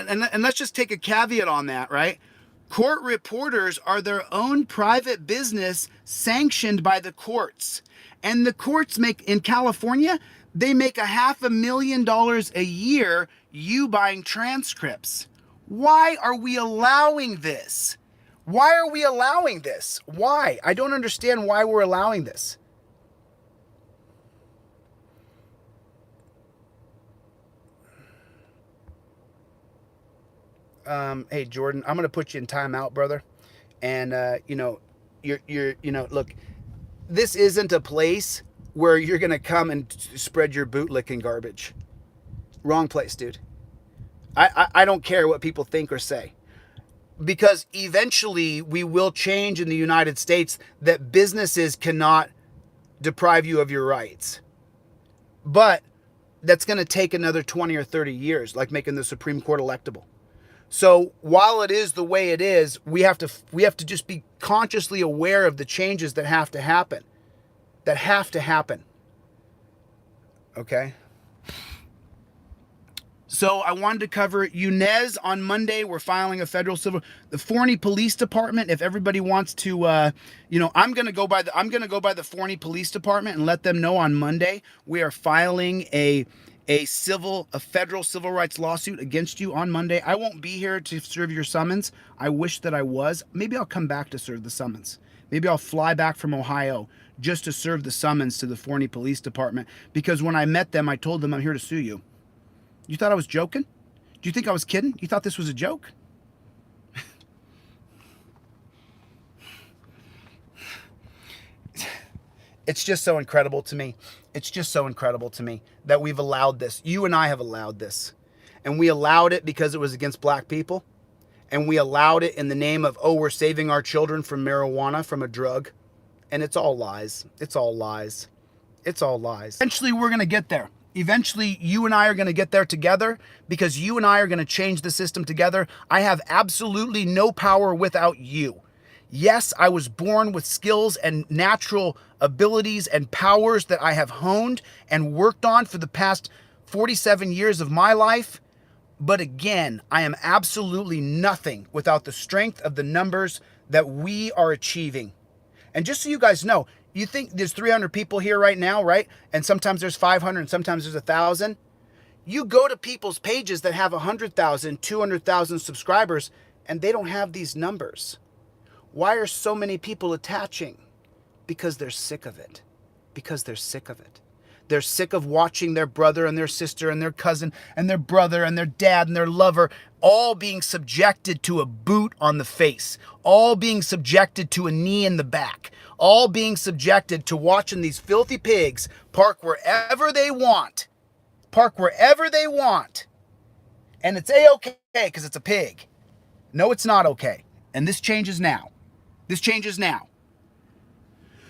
let's just take a caveat on that, right? Court reporters are their own private business sanctioned by the courts. And the courts make, in California, they make $500,000 a year you buying transcripts. Why are we allowing this? Why are we allowing this? Why? I don't understand why we're allowing this. Hey Jordan, I'm gonna put you in timeout, brother. And look, this isn't a place where you're gonna come and spread your bootlicking garbage. Wrong place, dude. I don't care what people think or say. Because eventually we will change in the United States that businesses cannot deprive you of your rights. But that's going to take another 20 or 30 years, like making the Supreme Court electable. So while it is the way it is, we have to just be consciously aware of the changes that have to happen. That have to happen. Okay? So I wanted to cover Yunez on Monday. We're filing a federal civil. The Forney Police Department. If everybody wants to, I'm gonna go by the Forney Police Department and let them know on Monday we are filing a federal civil rights lawsuit against you on Monday. I won't be here to serve your summons. I wish that I was. Maybe I'll come back to serve the summons. Maybe I'll fly back from Ohio just to serve the summons to the Forney Police Department. Because when I met them, I told them I'm here to sue you. You thought I was joking? Do you think I was kidding? You thought this was a joke? It's just so incredible to me. It's just so incredible to me that we've allowed this. You and I have allowed this. And we allowed it because it was against black people. And we allowed it in the name of, oh, we're saving our children from marijuana, from a drug. And it's all lies. It's all lies. It's all lies. Eventually, we're going to get there. Eventually, you and I are going to get there together because you and I are going to change the system together. I have absolutely no power without you. Yes, I was born with skills and natural abilities and powers that I have honed and worked on for the past 47 years of my life. But again, I am absolutely nothing without the strength of the numbers that we are achieving. And just so you guys know, you think there's 300 people here right now, right? And sometimes there's 500 and sometimes there's 1,000. You go to people's pages that have 100,000, 200,000 subscribers, and they don't have these numbers. Why are so many people attaching? Because they're sick of it. Because they're sick of it. They're sick of watching their brother and their sister and their cousin and their brother and their dad and their lover all being subjected to a boot on the face, all being subjected to a knee in the back, all being subjected to watching these filthy pigs park wherever they want. Park wherever they want. And it's A-okay because it's a pig. No, it's not okay. And this changes now. This changes now.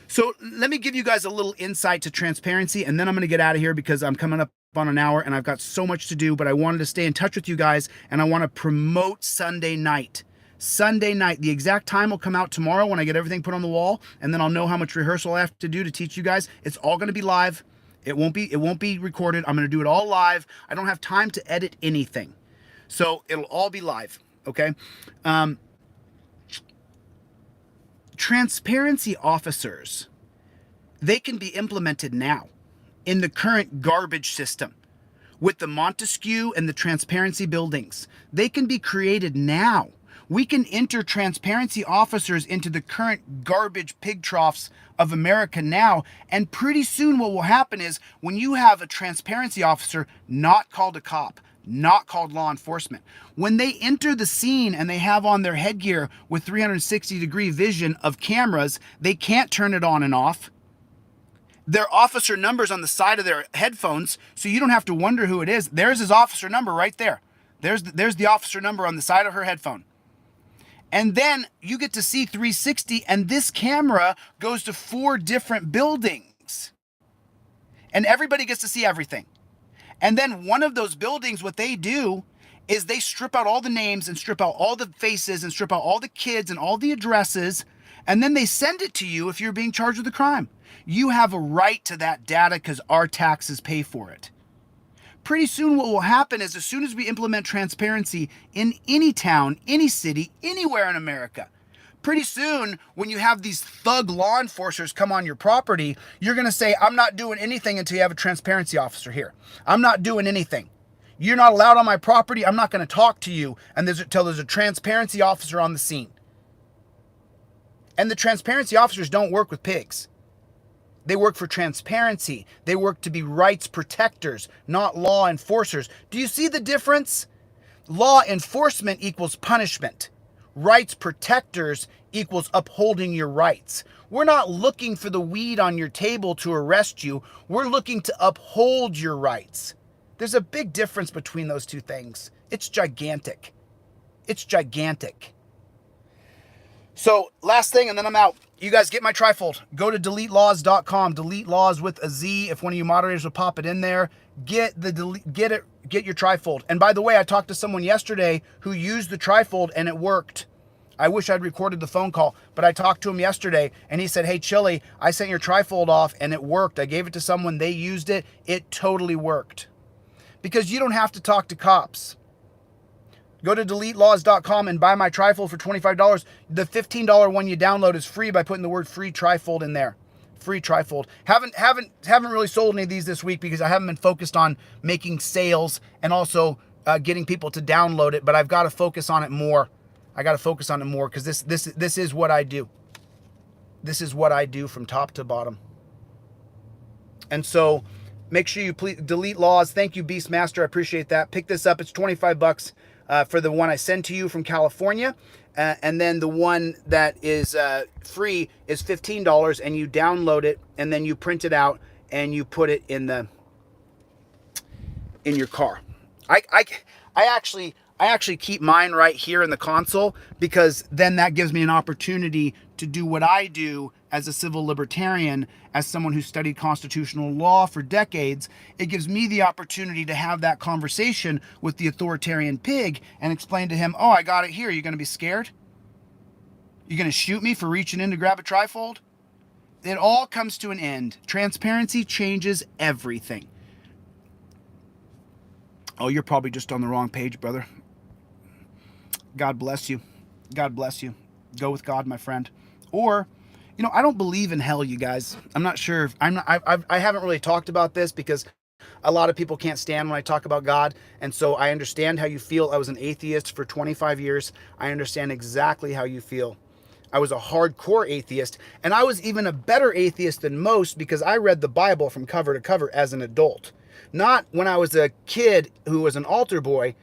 So let me give you guys a little insight to transparency, and then I'm going to get out of here because I'm coming up on an hour and I've got so much to do, but I wanted to stay in touch with you guys and I want to promote Sunday night. Sunday night, the exact time will come out tomorrow when I get everything put on the wall, and then I'll know how much rehearsal I have to do to teach you guys. It's all going to be live. It won't be recorded. I'm going to do it all live. I don't have time to edit anything. So it'll all be live, okay? Transparency officers, they can be implemented now in the current garbage system with the Montesquieu and the transparency buildings. They can be created now. We can enter transparency officers into the current garbage pig troughs of America now. And pretty soon what will happen is when you have a transparency officer not called a cop, not called law enforcement, when they enter the scene and they have on their headgear with 360-degree vision of cameras, they can't turn it on and off. Their officer number's on the side of their headphones, so you don't have to wonder who it is. There's his officer number right there. There's the officer number on the side of her headphone. And then you get to see 360, and this camera goes to 4 different buildings. And everybody gets to see everything. And then one of those buildings, what they do is they strip out all the names and strip out all the faces and strip out all the kids and all the addresses, and then they send it to you if you're being charged with a crime. You have a right to that data because our taxes pay for it. Pretty soon what will happen is as soon as we implement transparency in any town, any city, anywhere in America, pretty soon when you have these thug law enforcers come on your property, you're going to say, I'm not doing anything until you have a transparency officer here. I'm not doing anything. You're not allowed on my property. I'm not going to talk to you until there's a transparency officer on the scene. And the transparency officers don't work with pigs. They work for transparency. They work to be rights protectors, not law enforcers. Do you see the difference? Law enforcement equals punishment. Rights protectors equals upholding your rights. We're not looking for the weed on your table to arrest you. We're looking to uphold your rights. There's a big difference between those two things. It's gigantic. It's gigantic. So last thing, and then I'm out. You guys get my trifold. Go to DeleteLawZ.com. DeleteLawZ with a Z. If one of you moderators will pop it in there, get your trifold. And by the way, I talked to someone yesterday who used the trifold and it worked. I wish I'd recorded the phone call, but I talked to him yesterday and he said, hey, Chille, I sent your trifold off and it worked. I gave it to someone. They used it. It totally worked. Because you don't have to talk to cops. Go to DeleteLawZ.com and buy my trifold for $25. The $15 one you download is free by putting the word free trifold in there. Free trifold. Haven't really sold any of these this week because I haven't been focused on making sales and also getting people to download it. But I've got to focus on it more. I got to focus on it more because this is what I do. This is what I do from top to bottom. And so make sure you please DeleteLawZ. Thank you, Beastmaster. I appreciate that. Pick this up. It's $25. For the one I send to you from California. And then the one that is free is $15 and you download it and then you print it out and you put it in your car. I actually keep mine right here in the console because then that gives me an opportunity to do what I do as a civil libertarian, as someone who studied constitutional law for decades. It gives me the opportunity to have that conversation with the authoritarian pig and explain to him, oh, I got it here. You're going to be scared? You're going to shoot me for reaching in to grab a trifold? It all comes to an end. Transparency changes everything. Oh, you're probably just on the wrong page, brother. God bless you. God bless you. Go with God, my friend. Or, you know, I don't believe in hell, you guys. I'm not sure. I haven't really talked about this because a lot of people can't stand when I talk about God. And so I understand how you feel. I was an atheist for 25 years. I understand exactly how you feel. I was a hardcore atheist. And I was even a better atheist than most because I read the Bible from cover to cover as an adult. Not when I was a kid who was an altar boy.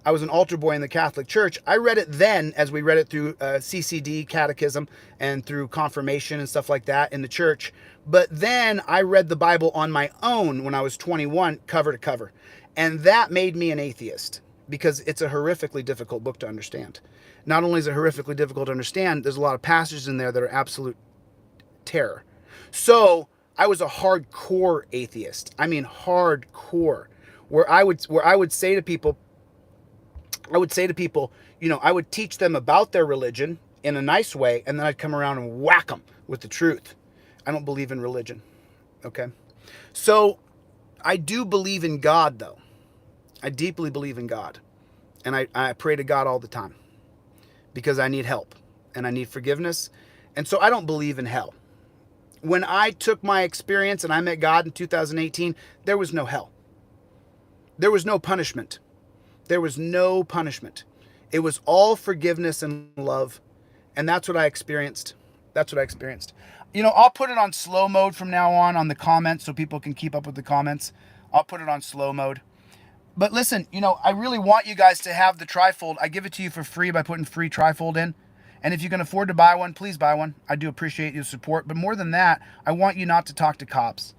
I was an altar boy in the Catholic Church. I read it then as we read it through CCD catechism and through confirmation and stuff like that in the church. But then I read the Bible on my own when I was 21, cover to cover. And that made me an atheist because it's a horrifically difficult book to understand. Not only is it horrifically difficult to understand, there's a lot of passages in there that are absolute terror. So I was a hardcore atheist. I mean, hardcore, where I would say to people, you know, I would teach them about their religion in a nice way, and then I'd come around and whack them with the truth. I don't believe in religion, okay? So I do believe in God, though. I deeply believe in God, and I pray to God all the time because I need help, and I need forgiveness, and so I don't believe in hell. When I took my experience and I met God in 2018, there was no hell. There was no punishment. There was no punishment. It was all forgiveness and love. And that's what I experienced. That's what I experienced. You know, I'll put it on slow mode from now on the comments so people can keep up with the comments. I'll put it on slow mode. But listen, you know, I really want you guys to have the trifold. I give it to you for free by putting free trifold in. And if you can afford to buy one, please buy one. I do appreciate your support. But more than that, I want you not to talk to cops.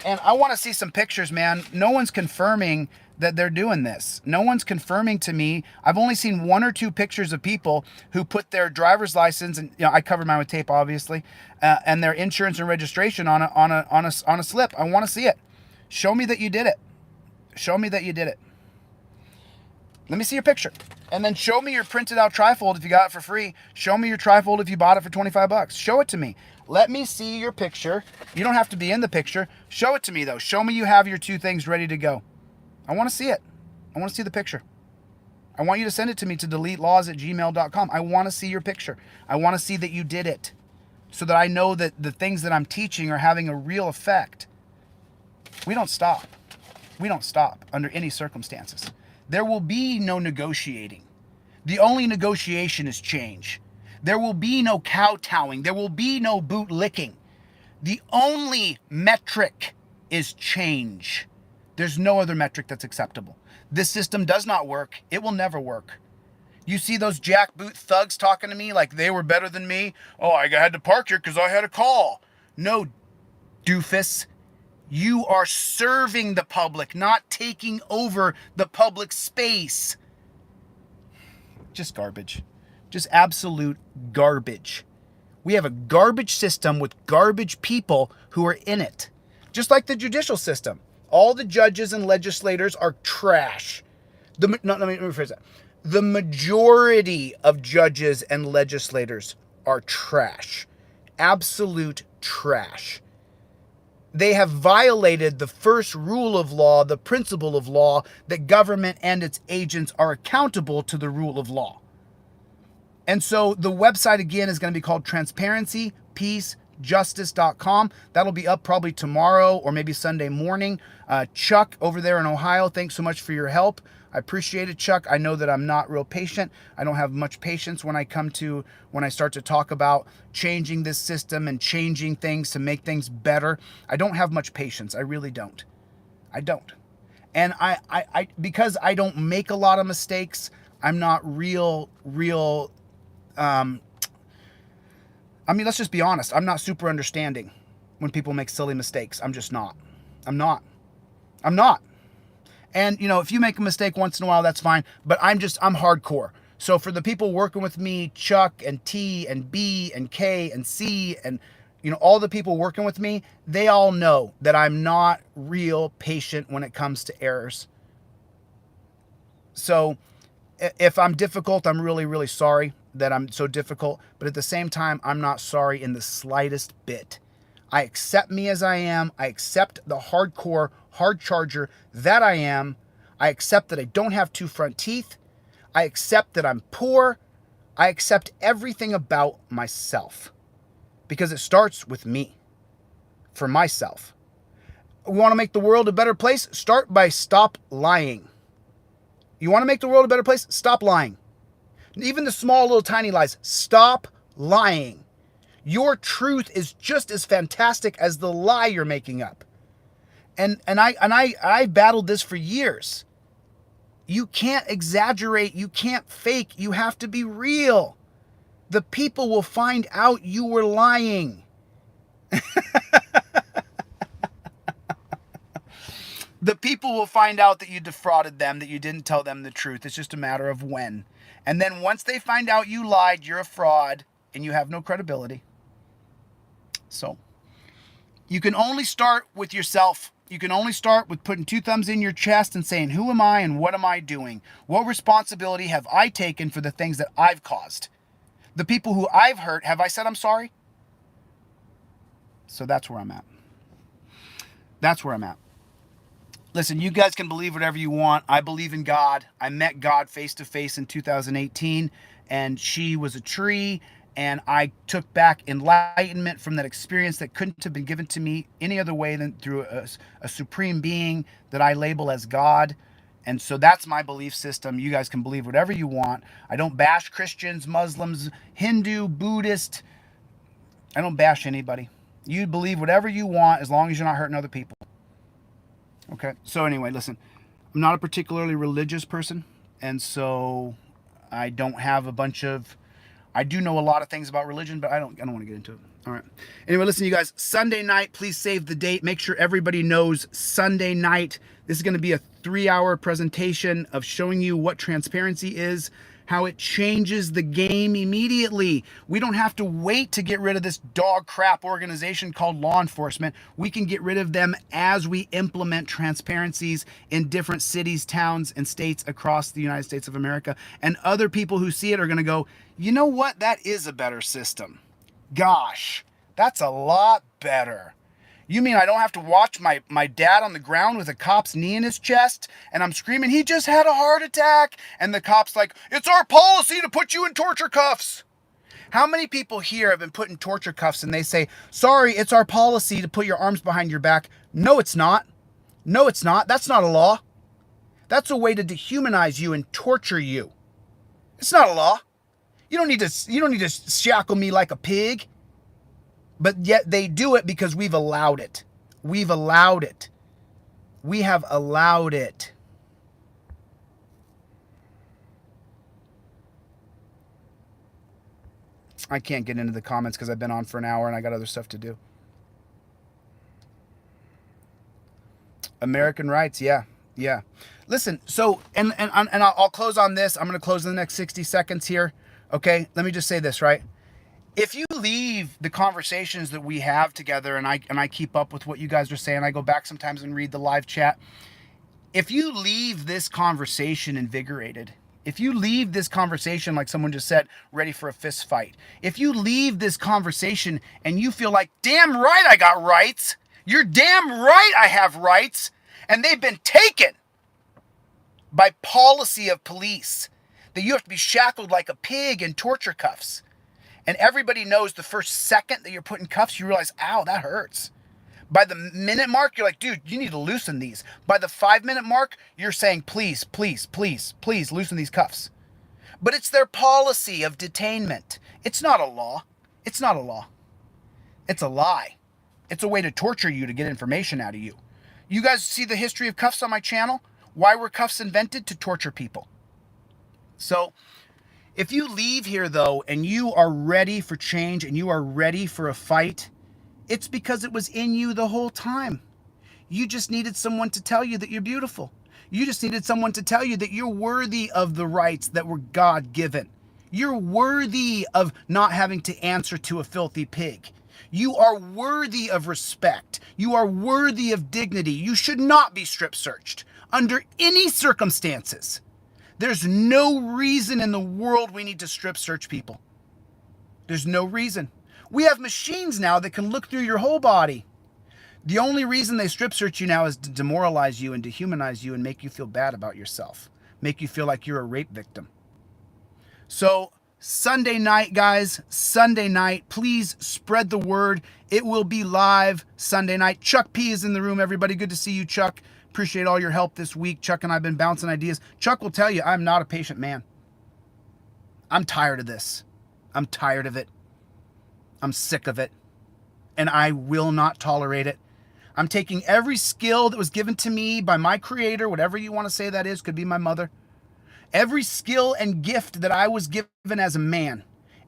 And I want to see some pictures, man. No one's confirming that they're doing this. No one's confirming to me. I've only seen 1 or 2 pictures of people who put their driver's license, and I covered mine with tape, obviously, and their insurance and registration on a slip. I want to see it. Show me that you did it. Show me that you did it. Let me see your picture. And then show me your printed out trifold if you got it for free. Show me your trifold if you bought it for 25 bucks. Show it to me. Let me see your picture. You don't have to be in the picture. Show it to me though. Show me you have your 2 things ready to go. I want to see it. I want to see the picture. I want you to send it to me to DeleteLawZ@gmail.com. I want to see your picture. I want to see that you did it so that I know that the things that I'm teaching are having a real effect. We don't stop. We don't stop under any circumstances. There will be no negotiating. The only negotiation is change. There will be no kowtowing. There will be no boot licking. The only metric is change. There's no other metric that's acceptable. This system does not work. It will never work. You see those jackboot thugs talking to me like they were better than me? Oh, I had to park here because I had a call. No, doofus. You are serving the public, not taking over the public space. Just garbage. Just absolute garbage. We have a garbage system with garbage people who are in it. Just like the judicial system. All the judges and legislators are trash. Let me rephrase that. The majority of judges and legislators are trash. Absolute trash. They have violated the first rule of law, the principle of law, that government and its agents are accountable to the rule of law. And so the website, again, is going to be called transparencypeacejustice.com. That'll be up probably tomorrow or maybe Sunday morning. Chuck over there in Ohio, thanks so much for your help. I appreciate it, Chuck. I know that I'm not real patient. I don't have much patience when I start to talk about changing this system and changing things to make things better. I don't have much patience. I really don't. I don't. And I because I don't make a lot of mistakes, I'm not real, let's just be honest. I'm not super understanding when people make silly mistakes. I'm just not. I'm not. And, if you make a mistake once in a while, that's fine. But I'm hardcore. So for the people working with me, Chuck and T and B and K and C and, all the people working with me, they all know that I'm not real patient when it comes to errors. So if I'm difficult, I'm really, really sorry that I'm so difficult. But at the same time, I'm not sorry in the slightest bit. I accept me as I am. I accept the hardcore, hard charger that I am. I accept that I don't have 2 front teeth. I accept that I'm poor. I accept everything about myself because it starts with me, for myself. We want to make the world a better place? Start by stop lying. You want to make the world a better place? Stop lying. Even the small little tiny lies. Stop lying. Your truth is just as fantastic as the lie you're making up. And I battled this for years. You can't exaggerate. You can't fake. You have to be real. The people will find out you were lying. The people will find out that you defrauded them, that you didn't tell them the truth. It's just a matter of when. And then once they find out you lied, you're a fraud, and you have no credibility. So, you can only start with yourself. You can only start with putting 2 thumbs in your chest and saying, who am I and what am I doing? What responsibility have I taken for the things that I've caused? The people who I've hurt, have I said I'm sorry? So that's where I'm at. That's where I'm at. Listen, you guys can believe whatever you want. I believe in God. I met God face to face in 2018, and she was a tree, and I took back enlightenment from that experience that couldn't have been given to me any other way than through a supreme being that I label as God. And so that's my belief system. You guys can believe whatever you want. I don't bash Christians, Muslims, Hindu, Buddhist. I don't bash anybody. You believe whatever you want as long as you're not hurting other people. Okay, so anyway, listen, I'm not a particularly religious person, and so I don't have a bunch of I do know a lot of things about religion, but I don't want to get into it. All right. Anyway, listen, you guys, Sunday night, please save the date. Make sure everybody knows Sunday night. This is going to be a 3-hour presentation of showing you what transparency is, how it changes the game immediately. We don't have to wait to get rid of this dog crap organization called law enforcement. We can get rid of them as we implement transparencies in different cities, towns, and states across the United States of America. And other people who see it are going to go, you know what? That is a better system. Gosh, that's a lot better. You mean I don't have to watch my dad on the ground with a cop's knee in his chest and I'm screaming, he just had a heart attack. And the cop's like, it's our policy to put you in torture cuffs. How many people here have been put in torture cuffs and they say, sorry, it's our policy to put your arms behind your back? No, it's not. No, it's not. That's not a law. That's a way to dehumanize you and torture you. It's not a law. You don't need to shackle me like a pig. But yet they do it because we've allowed it. We've allowed it. We have allowed it. I can't get into the comments because I've been on for an hour and I got other stuff to do. American rights, yeah. Listen, so, and I'll close on this. I'm going to close in the next 60 seconds here. Okay, let me just say this, right? If you leave the conversations that we have together and I keep up with what you guys are saying, I go back sometimes and read the live chat. If you leave this conversation invigorated, if you leave this conversation, like someone just said, ready for a fist fight, if you leave this conversation and you feel like, damn right I got rights, you're damn right I have rights, and they've been taken by policy of police, that you have to be shackled like a pig in torture cuffs. And everybody knows the first second that you're put in cuffs, you realize, ow, that hurts. By the minute mark, you're like, dude, you need to loosen these. By the 5-minute mark, you're saying, please, please, please, please loosen these cuffs. But it's their policy of detainment. It's not a law. It's not a law. It's a lie. It's a way to torture you to get information out of you. You guys see the history of cuffs on my channel? Why were cuffs invented? To torture people. So, if you leave here, though, and you are ready for change and you are ready for a fight, it's because it was in you the whole time. You just needed someone to tell you that you're beautiful. You just needed someone to tell you that you're worthy of the rights that were God-given. You're worthy of not having to answer to a filthy pig. You are worthy of respect. You are worthy of dignity. You should not be strip searched under any circumstances. There's no reason in the world we need to strip search people. There's no reason. We have machines now that can look through your whole body. The only reason they strip search you now is to demoralize you and dehumanize you and make you feel bad about yourself. Make you feel like you're a rape victim. So Sunday night, guys, Sunday night, please spread the word. It will be live Sunday night. Chuck P is in the room, everybody. Good to see you, Chuck. Appreciate all your help this week. Chuck and I have been bouncing ideas. Chuck will tell you I'm not a patient man. I'm tired of this. I'm tired of it. I'm sick of it. And I will not tolerate it. I'm taking every skill that was given to me by my creator, whatever you want to say that is, could be my mother. Every skill and gift that I was given as a man,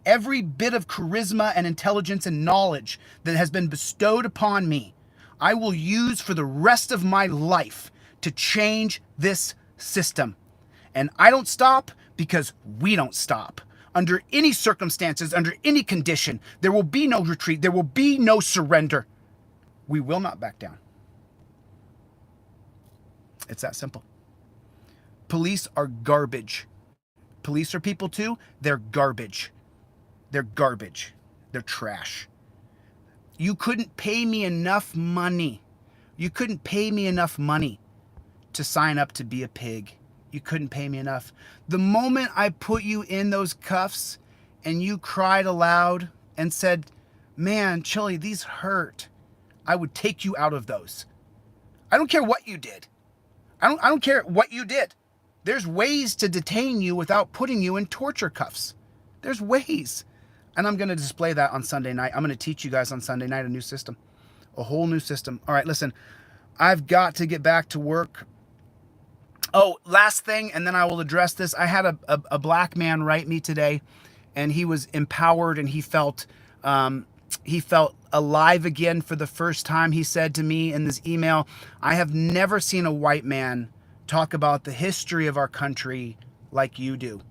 every bit of charisma and intelligence and knowledge that has been bestowed upon me, I will use for the rest of my life to change this system. And I don't stop because we don't stop. Under any circumstances, under any condition, there will be no retreat. There will be no surrender. We will not back down. It's that simple. Police are garbage. Police are people too. They're garbage. They're garbage. They're trash. You couldn't pay me enough money. You couldn't pay me enough money to sign up to be a pig. You couldn't pay me enough. The moment I put you in those cuffs and you cried aloud and said, man, Chille, these hurt, I would take you out of those. I don't care what you did. I don't care what you did. There's ways to detain you without putting you in torture cuffs. There's ways. And I'm going to display that on Sunday night. I'm going to teach you guys on Sunday night a new system, a whole new system. All right, listen, I've got to get back to work. Oh, last thing, and then I will address this. I had a black man write me today, and he was empowered, and he felt alive again for the first time. He said to me in this email, I have never seen a white man talk about the history of our country like you do.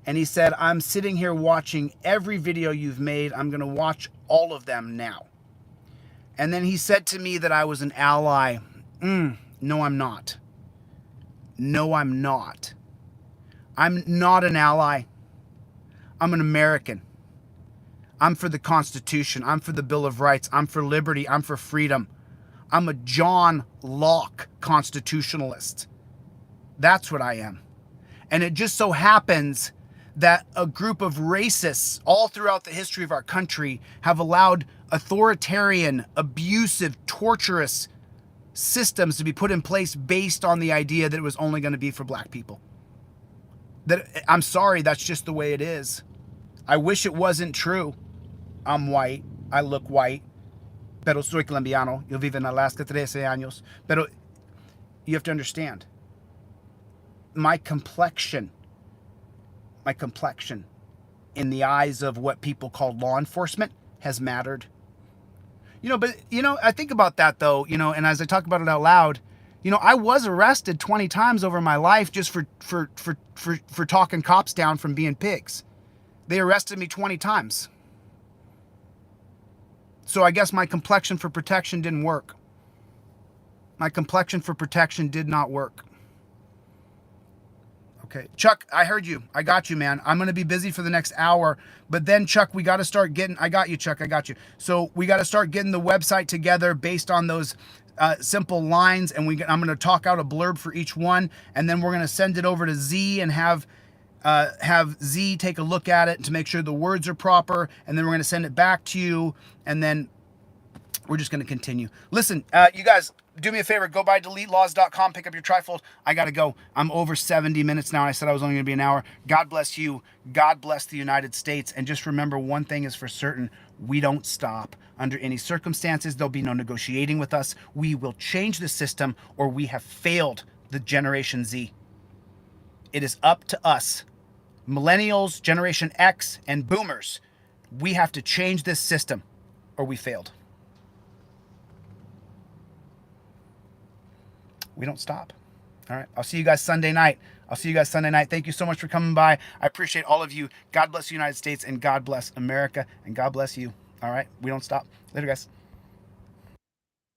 And he said, I'm sitting here watching every video you've made. I'm going to watch all of them now. And then he said to me that I was an ally. No, I'm not. No, I'm not. I'm not an ally. I'm an American. I'm for the Constitution. I'm for the Bill of Rights. I'm for liberty. I'm for freedom. I'm a John Locke constitutionalist. That's what I am. And it just so happens that a group of racists all throughout the history of our country have allowed authoritarian, abusive, torturous systems to be put in place based on the idea that it was only going to be for black people. That, I'm sorry, that's just the way it is. I wish it wasn't true. I'm white. I look white. Pero soy colombiano. Yo vivo en Alaska 13 años. Pero you have to understand, my complexion in the eyes of what people call law enforcement has mattered. But I think about that though, and as I talk about it out loud, I was arrested 20 times over my life just for talking cops down from being pigs. They arrested me 20 times. So I guess my complexion for protection didn't work. My complexion for protection did not work. Okay. Chuck, I heard you. I got you, man. I'm going to be busy for the next hour. But then, Chuck, we got to start getting... I got you, Chuck. I got you. So we got to start getting the website together based on those simple lines. And I'm going to talk out a blurb for each one. And then we're going to send it over to Z and have Z take a look at it to make sure the words are proper. And then we're going to send it back to you. And then we're just going to continue. Listen, you guys... do me a favor, go by DeleteLawZ.com, pick up your trifold. I got to go. I'm over 70 minutes now. I said I was only going to be an hour. God bless you. God bless the United States. And just remember, one thing is for certain. We don't stop. Under any circumstances, there'll be no negotiating with us. We will change the system, or we have failed the Generation Z. It is up to us, millennials, Generation X, and boomers. We have to change this system, or we failed. We don't stop. All right. I'll see you guys Sunday night. Thank you so much for coming by. I appreciate all of you. God bless the United States, and God bless America, and God bless you. All right. We don't stop. Later, guys.